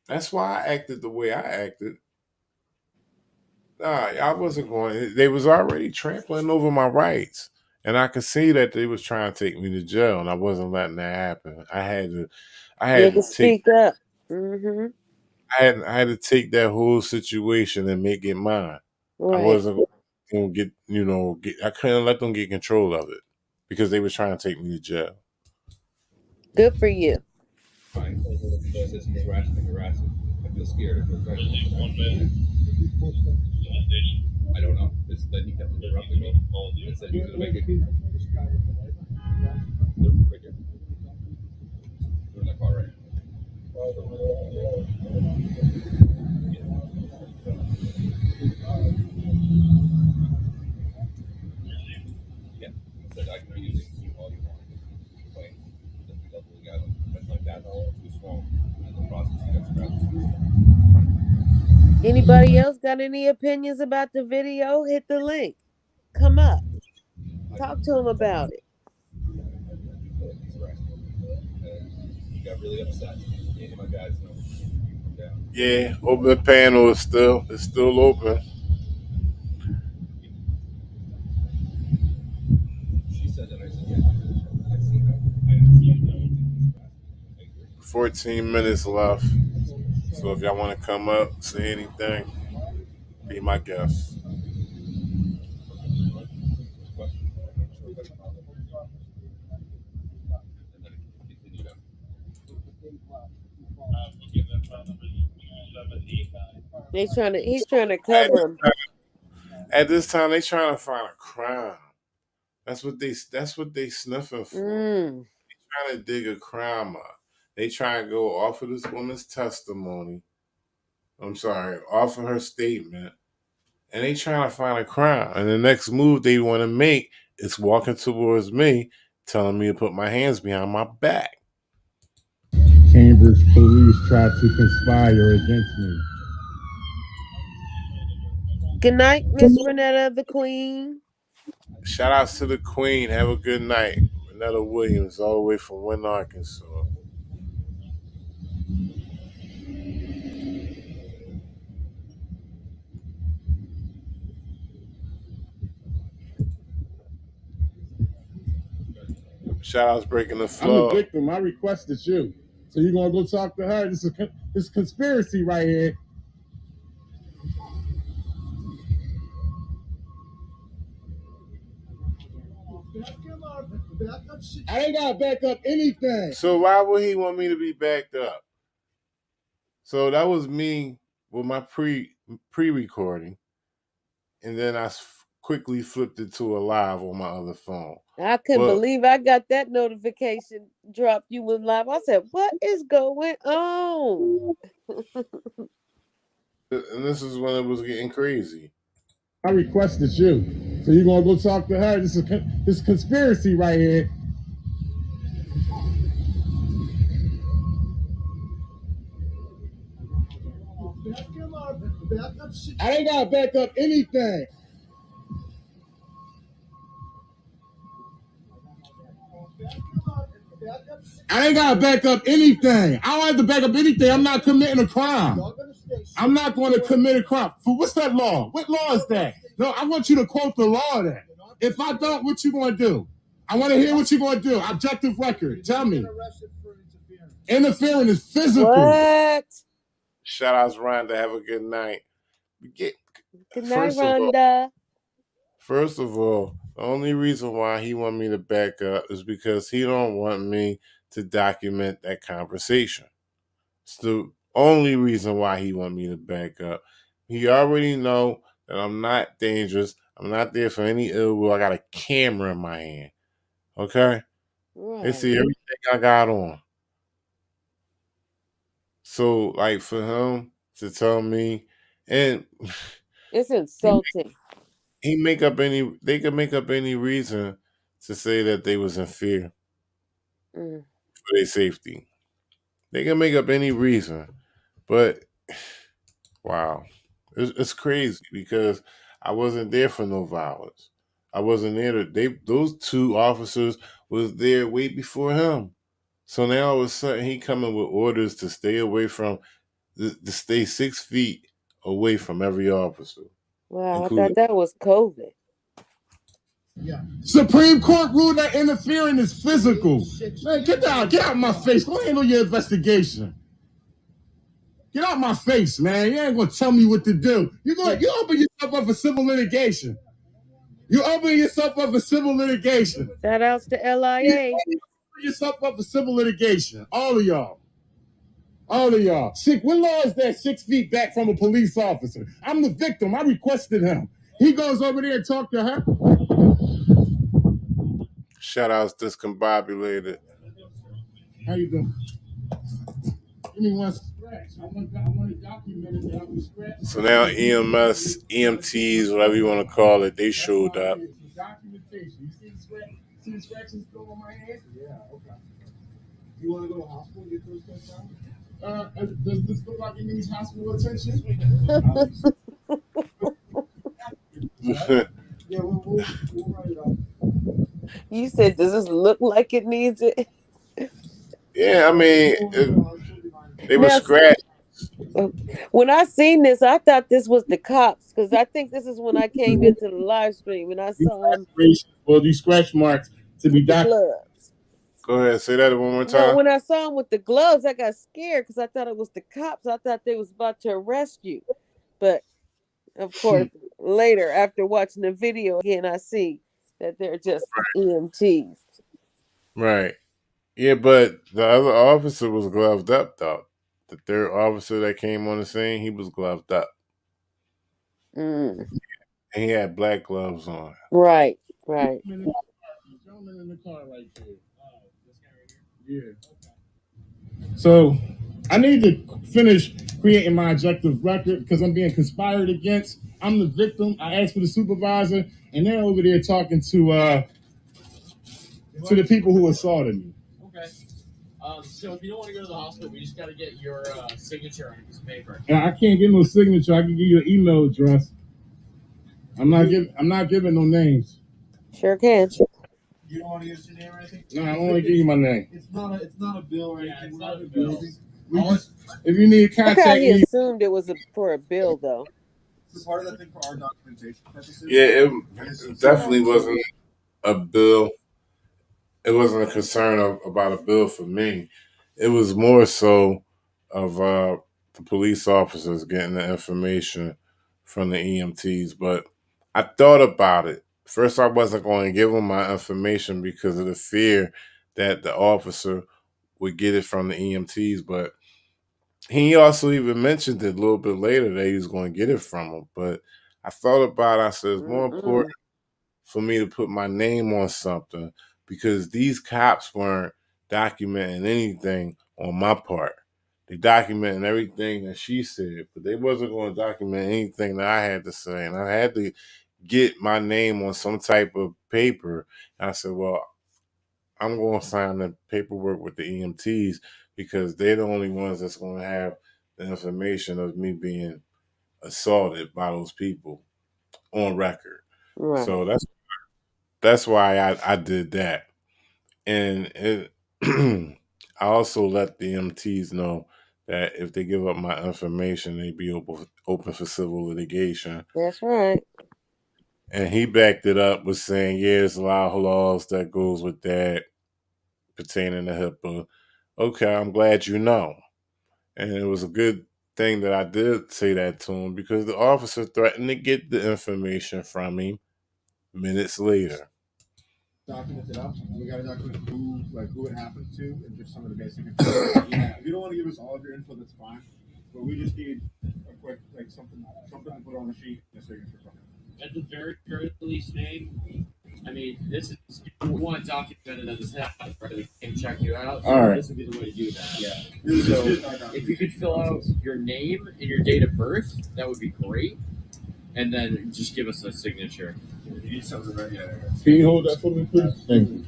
S3: that's why I acted the way I acted. Nah, I wasn't going. They was already trampling over my rights, and I could see that they was trying to take me to jail, and I wasn't letting that happen. I
S5: You
S3: had
S5: had
S3: to
S5: to
S3: take,
S5: speak up. Mm-hmm.
S3: I had to take that whole situation and make it mine. I
S5: Right.
S3: wasn't going to get. I couldn't let them get control of it because they was trying to take me to jail.
S5: Good for you.
S9: Fine. She says he's harassing. I feel scared. I feel threatened. I don't know. Then he kept interrupting me and said he was going to make it. They're right here. They're in that car, right? Yeah. I said I can be using you all you want. Complain. Then we double together. But like that, too small. And the process you got scratched.
S5: Anybody else got any opinions about the video? Hit the link. Come up. Talk to him about it.
S9: He got really upset. Me and my guys know. Come down.
S3: Yeah, open panel is still open.
S9: She said that. I said, yeah. I see that. I understand.
S3: 14 minutes left. So if y'all want to come up, say anything, be my guest.
S5: He's trying to cover him.
S3: At this time, they trying to find a crime. That's what they sniffing for. Trying to dig a crime up. They trying to go off of this woman's testimony. I'm sorry, off of her statement, and they trying to find a crime. And the next move they want to make is walking towards me, telling me to put my hands behind my back.
S2: Cambridge police tried to conspire against me.
S5: Good night, Miss Renetta the Queen.
S3: Shout outs to the Queen. Have a good night. Renetta Williams, all the way from Wynn, Arkansas. Shout outs breaking the flow.
S2: I'm the victim. I requested you. So you're going to go talk to her? This is conspiracy right here. I ain't got to back up anything.
S3: So why would he want me to be backed up? So that was me with my pre-recording, and then I quickly flipped it to a live on my other phone.
S5: I couldn't believe I got that notification dropped. You went live. I said, "What is going on?"
S3: And this is when it was getting crazy.
S2: I requested you. So you're going to go talk to her? This is conspiracy right here. I ain't got to back up anything. I ain't got to back up anything. I don't have to back up anything. I'm not committing a crime. I'm not going to commit a crime. For what's that law? What law is that? No, I want you to quote the law then. If I don't, what you going to do? I want to hear what you're going to do. Objective record. Tell me. Interfering is physical.
S5: What?
S3: Shout outs, Rhonda. Have a good night.
S5: Good night, Rhonda.
S3: First of all, the only reason why he want me to back up is because he don't want me to document that conversation. It's the only reason why he want me to back up. He already know that I'm not dangerous. I'm not there for any ill will. I got a camera in my hand. Okay?
S5: Right.
S3: They see everything I got on. So, like, for him to tell me, and
S5: it's insulting.
S3: They could make up any reason to say that they was in fear for their safety. They can make up any reason, but wow, it's crazy because I wasn't there for no violence. I wasn't there those two officers was there way before him. So now all of a sudden he coming with orders to stay away from to stay 6 feet away from every officer,
S5: Wow, I
S3: including.
S5: thought that was COVID.
S2: Supreme Court ruled that interfering is physical. Man, get out of my face. Go handle your investigation. Get out my face, man. You ain't gonna tell me what to do. You open yourself up for civil litigation. You open yourself up for civil litigation.
S5: Shout outs to LIA.
S2: You open yourself up for civil litigation. All of y'all. All of y'all. What law is that 6 feet back from a police officer? I'm the victim. I requested him. He goes over there and talk to her.
S3: Shout outs discombobulated.
S2: How you doing? Give me one scratch. I want to document it that I was scratched.
S3: So now EMS, EMTs, whatever you want to call it, they showed up.
S2: Documentation. You see the scratches go on my hand? Yeah, okay. You want to go to the hospital and get those tests out? Does this look like it needs hospital attention? Yeah, we'll write it up.
S5: You said, does this look like it needs it?
S3: Yeah, I mean, they were scratched.
S5: When I seen this, I thought this was the cops because I think this is when I came into the live stream and I saw them.
S2: Well, these scratch marks to be documented.
S3: Go ahead, say that one more time.
S5: No, when I saw him with the gloves, I got scared because I thought it was the cops. I thought they was about to arrest you. But, of course, later, after watching the video again, I see that they're just EMTs.
S3: Right. Yeah, but the other officer was gloved up, though. The third officer that came on the scene, he was gloved up.
S5: Mm.
S3: And he had black gloves on.
S5: Right.
S2: Gentleman in the car right there. This guy right here? Yeah. So I need to finish creating my objective record because I'm being conspired against. I'm the victim. I asked for the supervisor, and they're over there talking to the people who assaulted me.
S10: Okay. So if you don't want to go to the hospital, we just got to get your signature on a piece of paper.
S2: And I can't get no signature. I can give you an email address. I'm not giving no names.
S5: Sure can.
S8: You don't want to use your name or anything?
S2: No, I don't want to give you my name.
S8: It's not a bill or anything.
S10: Yeah, it's not a bill.
S2: If you need contact
S5: He
S2: me.
S5: assumed it was for a bill, though.
S8: It's part of the thing for our documentation purposes.
S3: Yeah, it definitely wasn't a bill. It wasn't a concern about a bill for me. It was more so of the police officers getting the information from the EMTs. But I thought about it. First, I wasn't going to give them my information because of the fear that the officer would get it from the EMTs. But he also even mentioned it a little bit later that he was going to get it from them. But I thought about it. I said, it's more important for me to put my name on something because these cops weren't documenting anything on my part. They documenting everything that she said, but they wasn't going to document anything that I had to say. And I had to get my name on some type of paper. And I said, well, I'm going to sign the paperwork with the EMTs because they're the only ones that's going to have the information of me being assaulted by those people on record.
S5: Right.
S3: So that's why I did that. And I also let the EMTs know that if they give up my information, they'd be open for civil litigation.
S5: That's right.
S3: And he backed it up with saying, yeah, there's a lot of laws that goes with that pertaining to HIPAA. Okay, I'm glad you know. And it was a good thing that I did say that to him because the officer threatened to get the information from him minutes later.
S8: Document it up. We got to document who it happened to, and just some of the basic info. Yeah. If you don't want to give us all of your info, that's fine. But we just need a quick, something to put on the sheet and a signature from it.
S10: At the very, very least name, I mean, this is, you want to document it as happened, right? We can check you out. So
S2: All right.
S10: This would be the way to do that, yeah. So if you could fill out your name and your date of birth, that would be great. And then just give us a signature.
S8: You need something right here.
S2: Can you hold that for me, please? Thank you.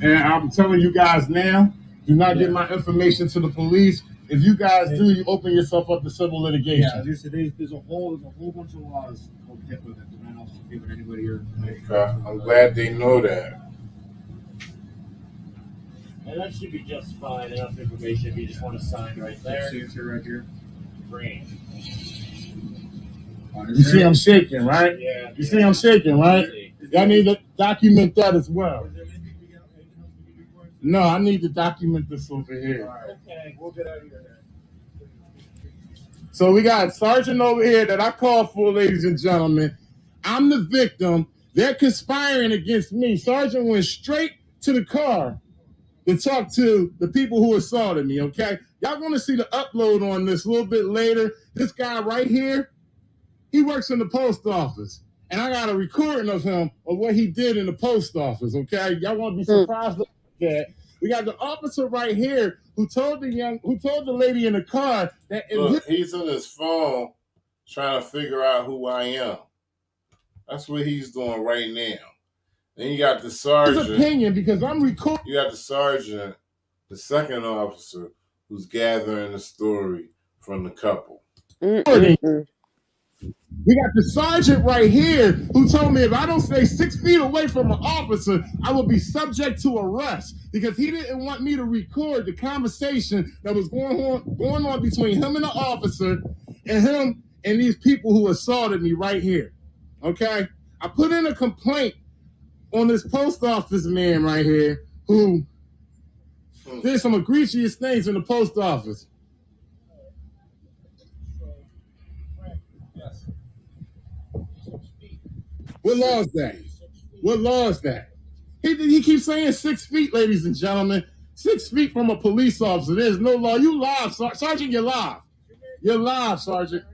S2: And I'm telling you guys now, do not get my information to the police. If you guys do, you open yourself up to civil litigation.
S8: Yeah, there's a whole bunch of laws called with it. They're not also giving anybody your.
S3: Okay. I'm glad they know that.
S1: And that should be just fine. Enough information if you just want to sign right there.
S8: Signature right here.
S1: Great.
S2: You see I'm shaking, right?
S1: Yeah.
S2: You see I'm shaking, right? Y'all need to document that as well. No, I need to document this over here.
S1: Okay, we'll get out of here.
S2: So we got Sergeant over here that I called for, ladies and gentlemen. I'm the victim. They're conspiring against me. Sergeant went straight to the car to talk to the people who assaulted me, okay? Y'all going to see the upload on this a little bit later. This guy right here, he works in the post office. And I got a recording of him of what he did in the post office, okay? Y'all want to be surprised about that. We got the officer right here who told the lady in the car that
S3: Look, he's on his phone trying to figure out who I am. That's what he's doing right now. Then you got the sergeant.
S2: His opinion, because I'm recording.
S3: You got the sergeant, the second officer, who's gathering the story from the couple.
S2: We got the sergeant right here who told me if I don't stay 6 feet away from an officer, I will be subject to arrest because he didn't want me to record the conversation that was going on between him and the officer and him and these people who assaulted me right here. Okay? I put in a complaint on this post office man right here who did some egregious things in the post office. What law is that? What law is that? He keeps saying 6 feet, ladies and gentlemen. 6 feet from a police officer. There's no law. You live, Sergeant. You're live. You're live, Sergeant.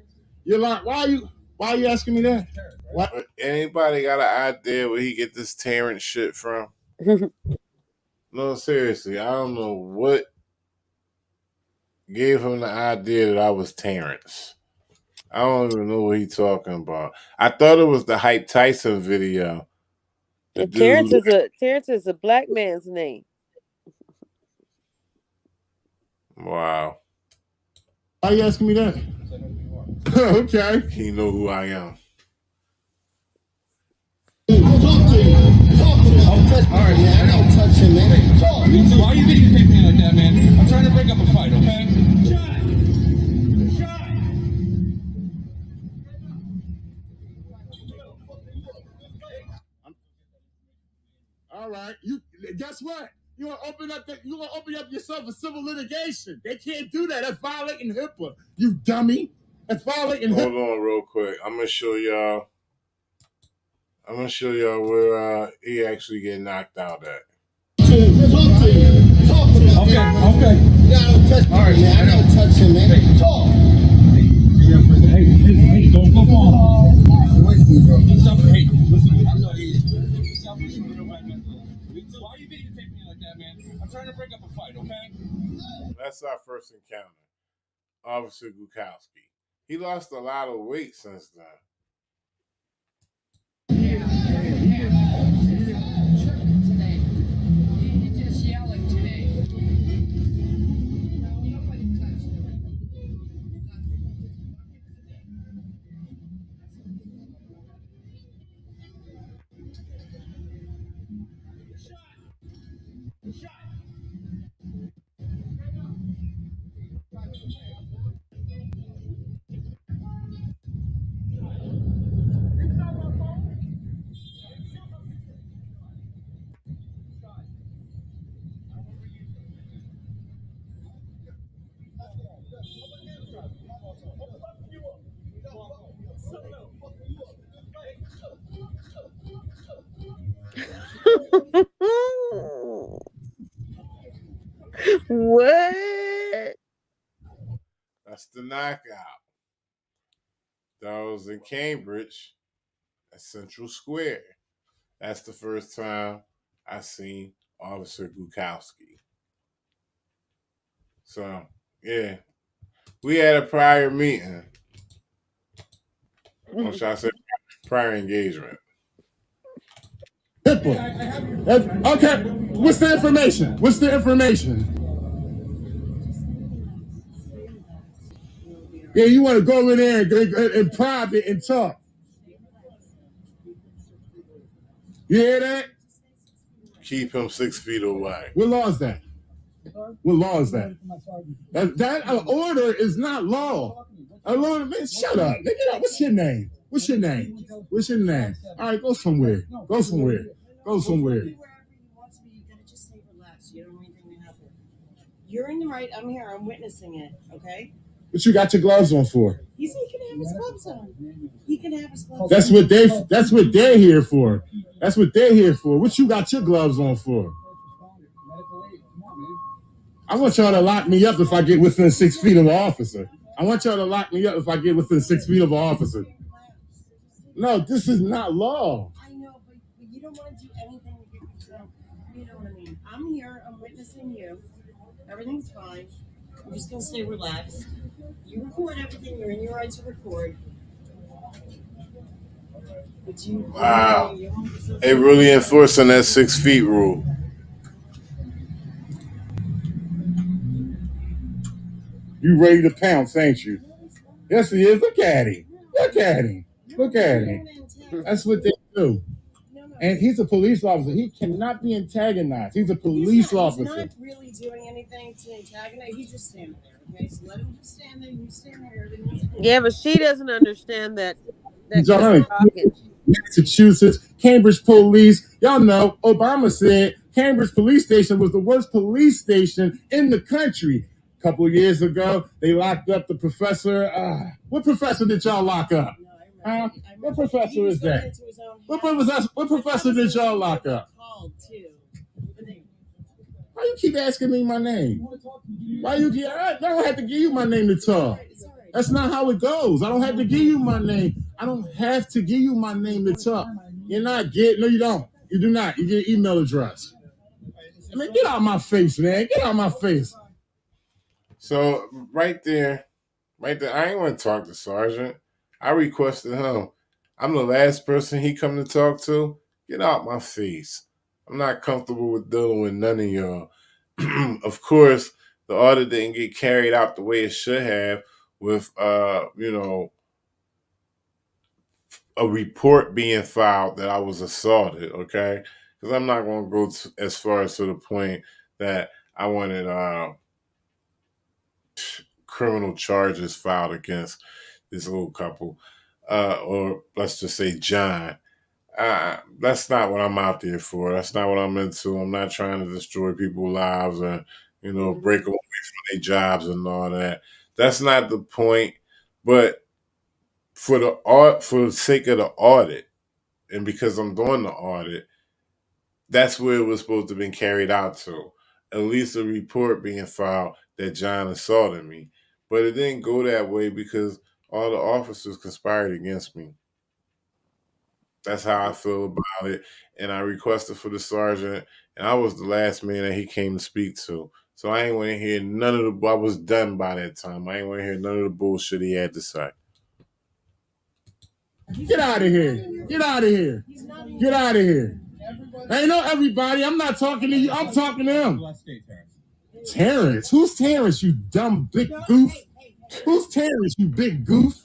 S2: You're live. Why are you asking me that? Why?
S3: Anybody got an idea where he get this Terrence shit from? No, seriously. I don't know what gave him the idea that I was Terrence. I don't even know what he's talking about. I thought it was the Hype Tyson video.
S5: Terrence is a black man's name.
S3: Wow.
S2: Why are you asking me that? Okay.
S3: He know who I am.
S2: Alright, man. I don't touch him, man.
S9: Me too. Why are you videotaping me like that, man? I'm trying to break up a fight, okay?
S2: All right. You guess what? You want to open up yourself a civil litigation. They can't do that. That's violating HIPAA. You dummy. That's violating HIPAA.
S3: Hold on real quick. I'm gonna show y'all where he actually get knocked out at.
S2: Okay. All right, man. I don't touch him, man. Talk.
S9: Hey, don't go on. Hey, listen, I'm not eating. Why are you videotaping me like that, man? I'm trying to break up a fight, okay?
S3: That's our first encounter. Officer Gukowski. He lost a lot of weight since then.
S5: What?
S3: That's the knockout. That was in Cambridge at Central Square. That's the first time I seen Officer Gukowski. So, yeah. We had a prior meeting. Or should I say prior engagement?
S2: HIPAA. simple. Okay. What's the information? What's the information? Yeah, you want to go in there in private and talk. You hear that?
S3: Keep him 6 feet away.
S2: What law is that? What law is that? That order is not law. Man, shut up. What's your name? What's your name? What's your name? All right, go somewhere. Go somewhere. Go somewhere.
S11: Just stay relaxed. You don't want anything to happen. You're in the right. I'm here. I'm witnessing it. Okay.
S2: What you got your gloves on for?
S11: He said he can have his gloves on. He can have his gloves
S2: That's
S11: on.
S2: That's what they're here for. That's what they're here for. What you got your gloves on for? I want y'all to lock me up if I get within 6 feet of an officer. I want y'all to lock me up if I get within 6 feet of an officer. No, this is not law.
S11: I know, but you don't want to do anything to get yourself. You know what I mean? I'm here. I'm witnessing you. Everything's fine. I'm just gonna stay relaxed. You record everything. You're in your right to record.
S3: Wow. They really enforcing that 6 feet rule.
S2: You ready to pounce, ain't you? Yes, he is. Look at him. Look at him. Look at him. That's what they do. And he's a police officer. He cannot be antagonized. He's a police officer.
S11: He's not really doing anything to antagonize. He's just standing there. Okay, so let him just stand there. You stand there.
S5: Yeah, but she doesn't understand that.
S2: Massachusetts, Cambridge police. Y'all know Obama said Cambridge police station was the worst police station in the country. A couple of years ago, they locked up the professor. What professor did y'all lock up? What professor is that? What professor did y'all lock up? Why you keep asking me my name? I don't have to give you my name to talk. That's not how it goes. I don't have to give you my name. I don't have to give you my name to talk. You're not getting. No, you don't. You do not. You get an email address. I mean, get out of my face, man. Get out of my face.
S3: So right there, I ain't want to talk to Sergeant. I requested him. I'm the last person he come to talk to. Get out my face. I'm not comfortable with dealing with none of y'all. Of course, the audit didn't get carried out the way it should have with, a report being filed that I was assaulted, okay? Because I'm not going to go as far as to the point that I wanted criminal charges filed against this little couple, or let's just say John. That's not what I'm out there for. That's not what I'm into. I'm not trying to destroy people's lives and, break them away from their jobs and all that. That's not the point. But for the sake of the audit, and because I'm doing the audit, that's where it was supposed to have been carried out to. At least a report being filed that John assaulted me. But it didn't go that way because all the officers conspired against me. That's how I feel about it. And I requested for the sergeant, and I was the last man that he came to speak to. So I ain't want to hear none of I was done by that time. I ain't want to hear none of the bullshit he had to say.
S2: Get out of here. Get out of here. Get out of here. I ain't know everybody. I'm not talking to you. I'm talking to him. Terrence? Who's Terrence, you dumb big goof? Who's Terrence, you big goof?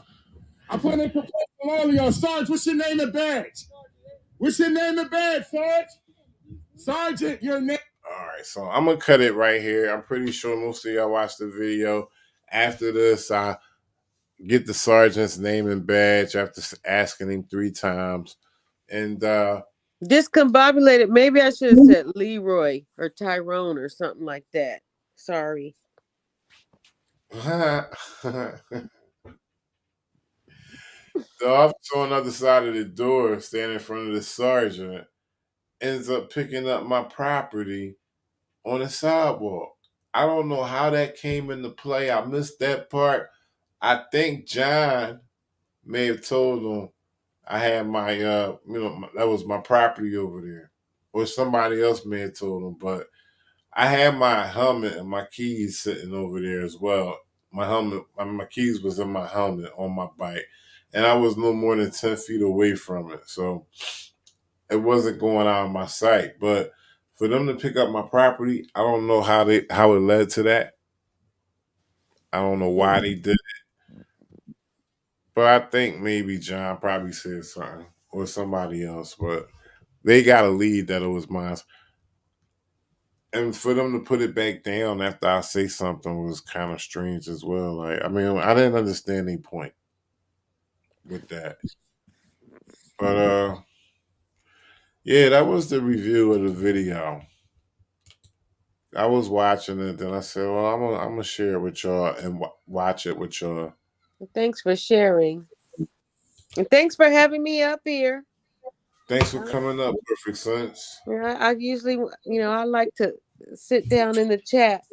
S2: I put in complaint on all of y'all. Sarge, what's your name and badge? What's your name and badge, Sarge? Sergeant, your name.
S3: All right, so I'm going to cut it right here. I'm pretty sure most of y'all watched the video. After this, I get the sergeant's name and badge after asking him 3 times. And
S5: discombobulated. Maybe I should have said Leroy or Tyrone or something like that. Sorry.
S3: The officer on the other side of the door, standing in front of the sergeant, ends up picking up my property on the sidewalk. I don't know how that came into play. I missed that part. I think John may have told him I had my, that was my property over there. Or somebody else may have told him, but I had my helmet and my keys sitting over there as well. My helmet, my keys was in my helmet on my bike. And I was no more than 10 feet away from it. So it wasn't going out of my sight. But for them to pick up my property, I don't know how it led to that. I don't know why they did it. But I think maybe John probably said something or somebody else, but they got a lead that it was mine. And for them to put it back down after I say something was kind of strange as well. Like, I mean, I didn't understand any point with that. But yeah, that was the review of the video. I was watching it, then I said, "Well, I'm gonna share it with y'all and watch it with y'all."
S5: Thanks for sharing, and thanks for having me up here.
S3: Thanks for coming up, Perfect Sense.
S5: Yeah, I usually, I like to sit down in the chat,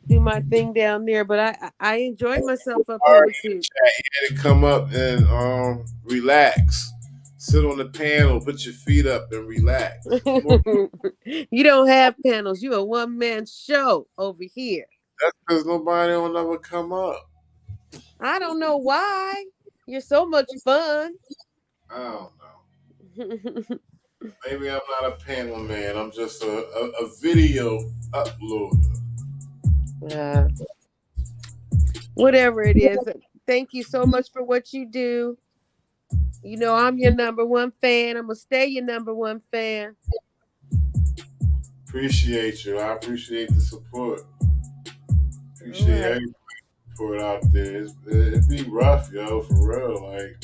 S5: do my thing down there, but I enjoyed myself up here with you.
S3: You had to come up and relax. Sit on the panel, put your feet up, and relax.
S5: You don't have panels. You a one-man show over here.
S3: That's because nobody will ever come up.
S5: I don't know why. You're so much fun.
S3: I don't know. Maybe I'm not a panel man. I'm just a video uploader.
S5: Whatever it is. Thank you so much for what you do. You know, I'm your number one fan. I'm going to stay your number one fan.
S3: Appreciate you. I appreciate the support. Appreciate everybody support out there. It'd be rough, yo, for real. Like,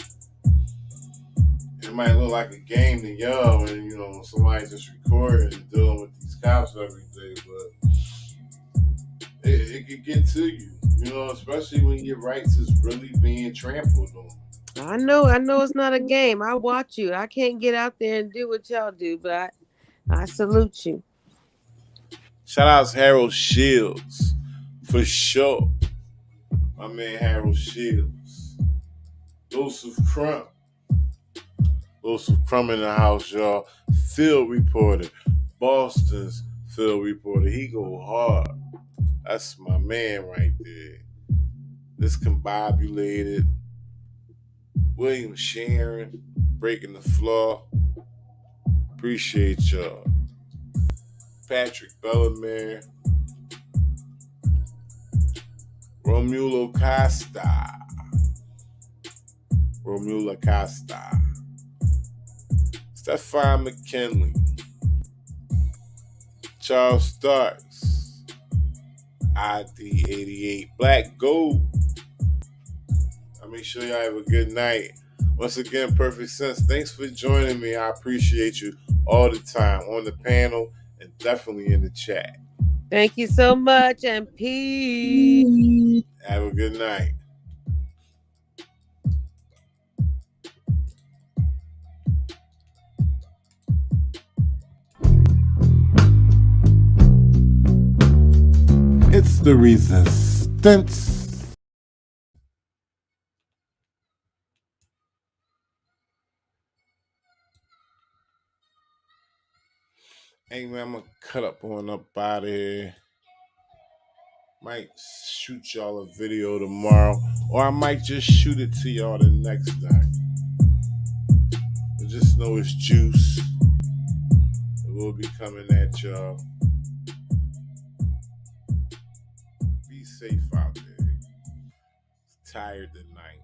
S3: it might look like a game to y'all and, somebody just recording and dealing with these cops every day, but it could get to you, especially when your rights is really being trampled on.
S5: I know it's not a game. I watch you. I can't get out there and do what y'all do, but I salute you.
S3: Shout out to Harold Shields, for sure. My man Harold Shields. Joseph Crump. Joseph Crump in the house, y'all. Field reporter. Boston's field reporter. He go hard. That's my man right there. Discombobulated. William Sharon. Breaking the floor. Appreciate y'all. Patrick Bellarmine. Romulo Costa. Stefan McKinley. Charles Starks. ID 88. Black Gold. I make sure y'all have a good night. Once again, Perfect Sense, thanks for joining me. I appreciate you all the time on the panel and definitely in the chat.
S5: Thank you so much, and peace.
S3: Have a good night. It's the resistance. Hey man, I'm gonna cut up out of here. Might shoot y'all a video tomorrow, or I might just shoot it to y'all the next day. But just know it's juice. It will be coming at y'all. Be safe out there. Tired tonight.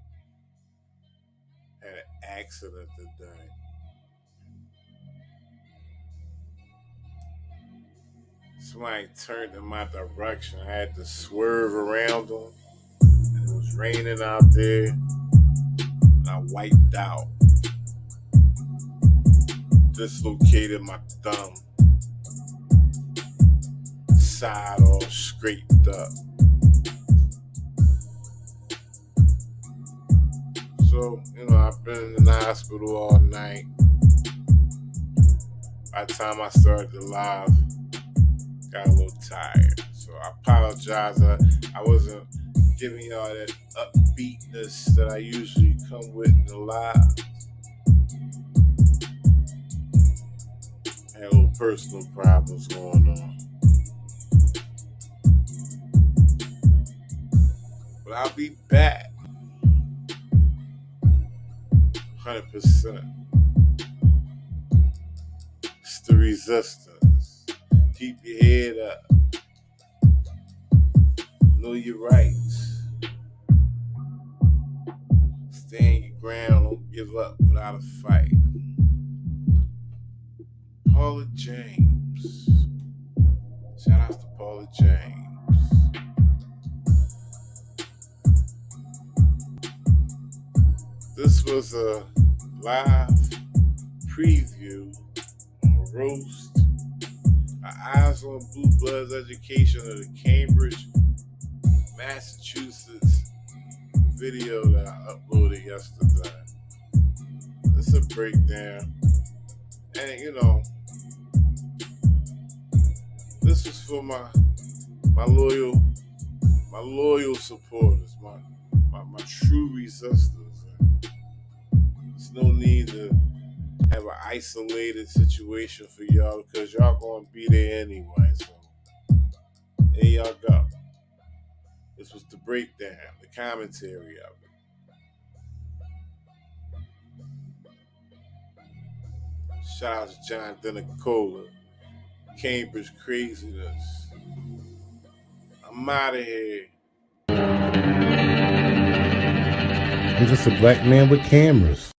S3: Had an accident today. Somebody turned in my direction. I had to swerve around them. And it was raining out there. And I wiped out. Dislocated my thumb. Side all scraped up. So, I've been in the hospital all night. By the time I started the live, got a little tired. So I apologize. I wasn't giving y'all that upbeatness that I usually come with in the live. Had a little personal problems going on. But I'll be back. 100%. It's the resistance. Keep your head up. Know your rights. Stand your ground. Don't give up without a fight. Paula James. Shout out to Paula James. This was a live preview on a roast, an Eyezonbluebloodz education of the Cambridge, Massachusetts video that I uploaded yesterday. It's a breakdown. And you know, this is for my loyal supporters, my true resistors. There's no need to have an isolated situation for y'all because y'all gonna be there anyway. So there y'all go. This was the breakdown, the commentary of it. Shout out to John Denicola, Cambridge Craziness. I'm out of here.
S2: I'm just a black man with cameras.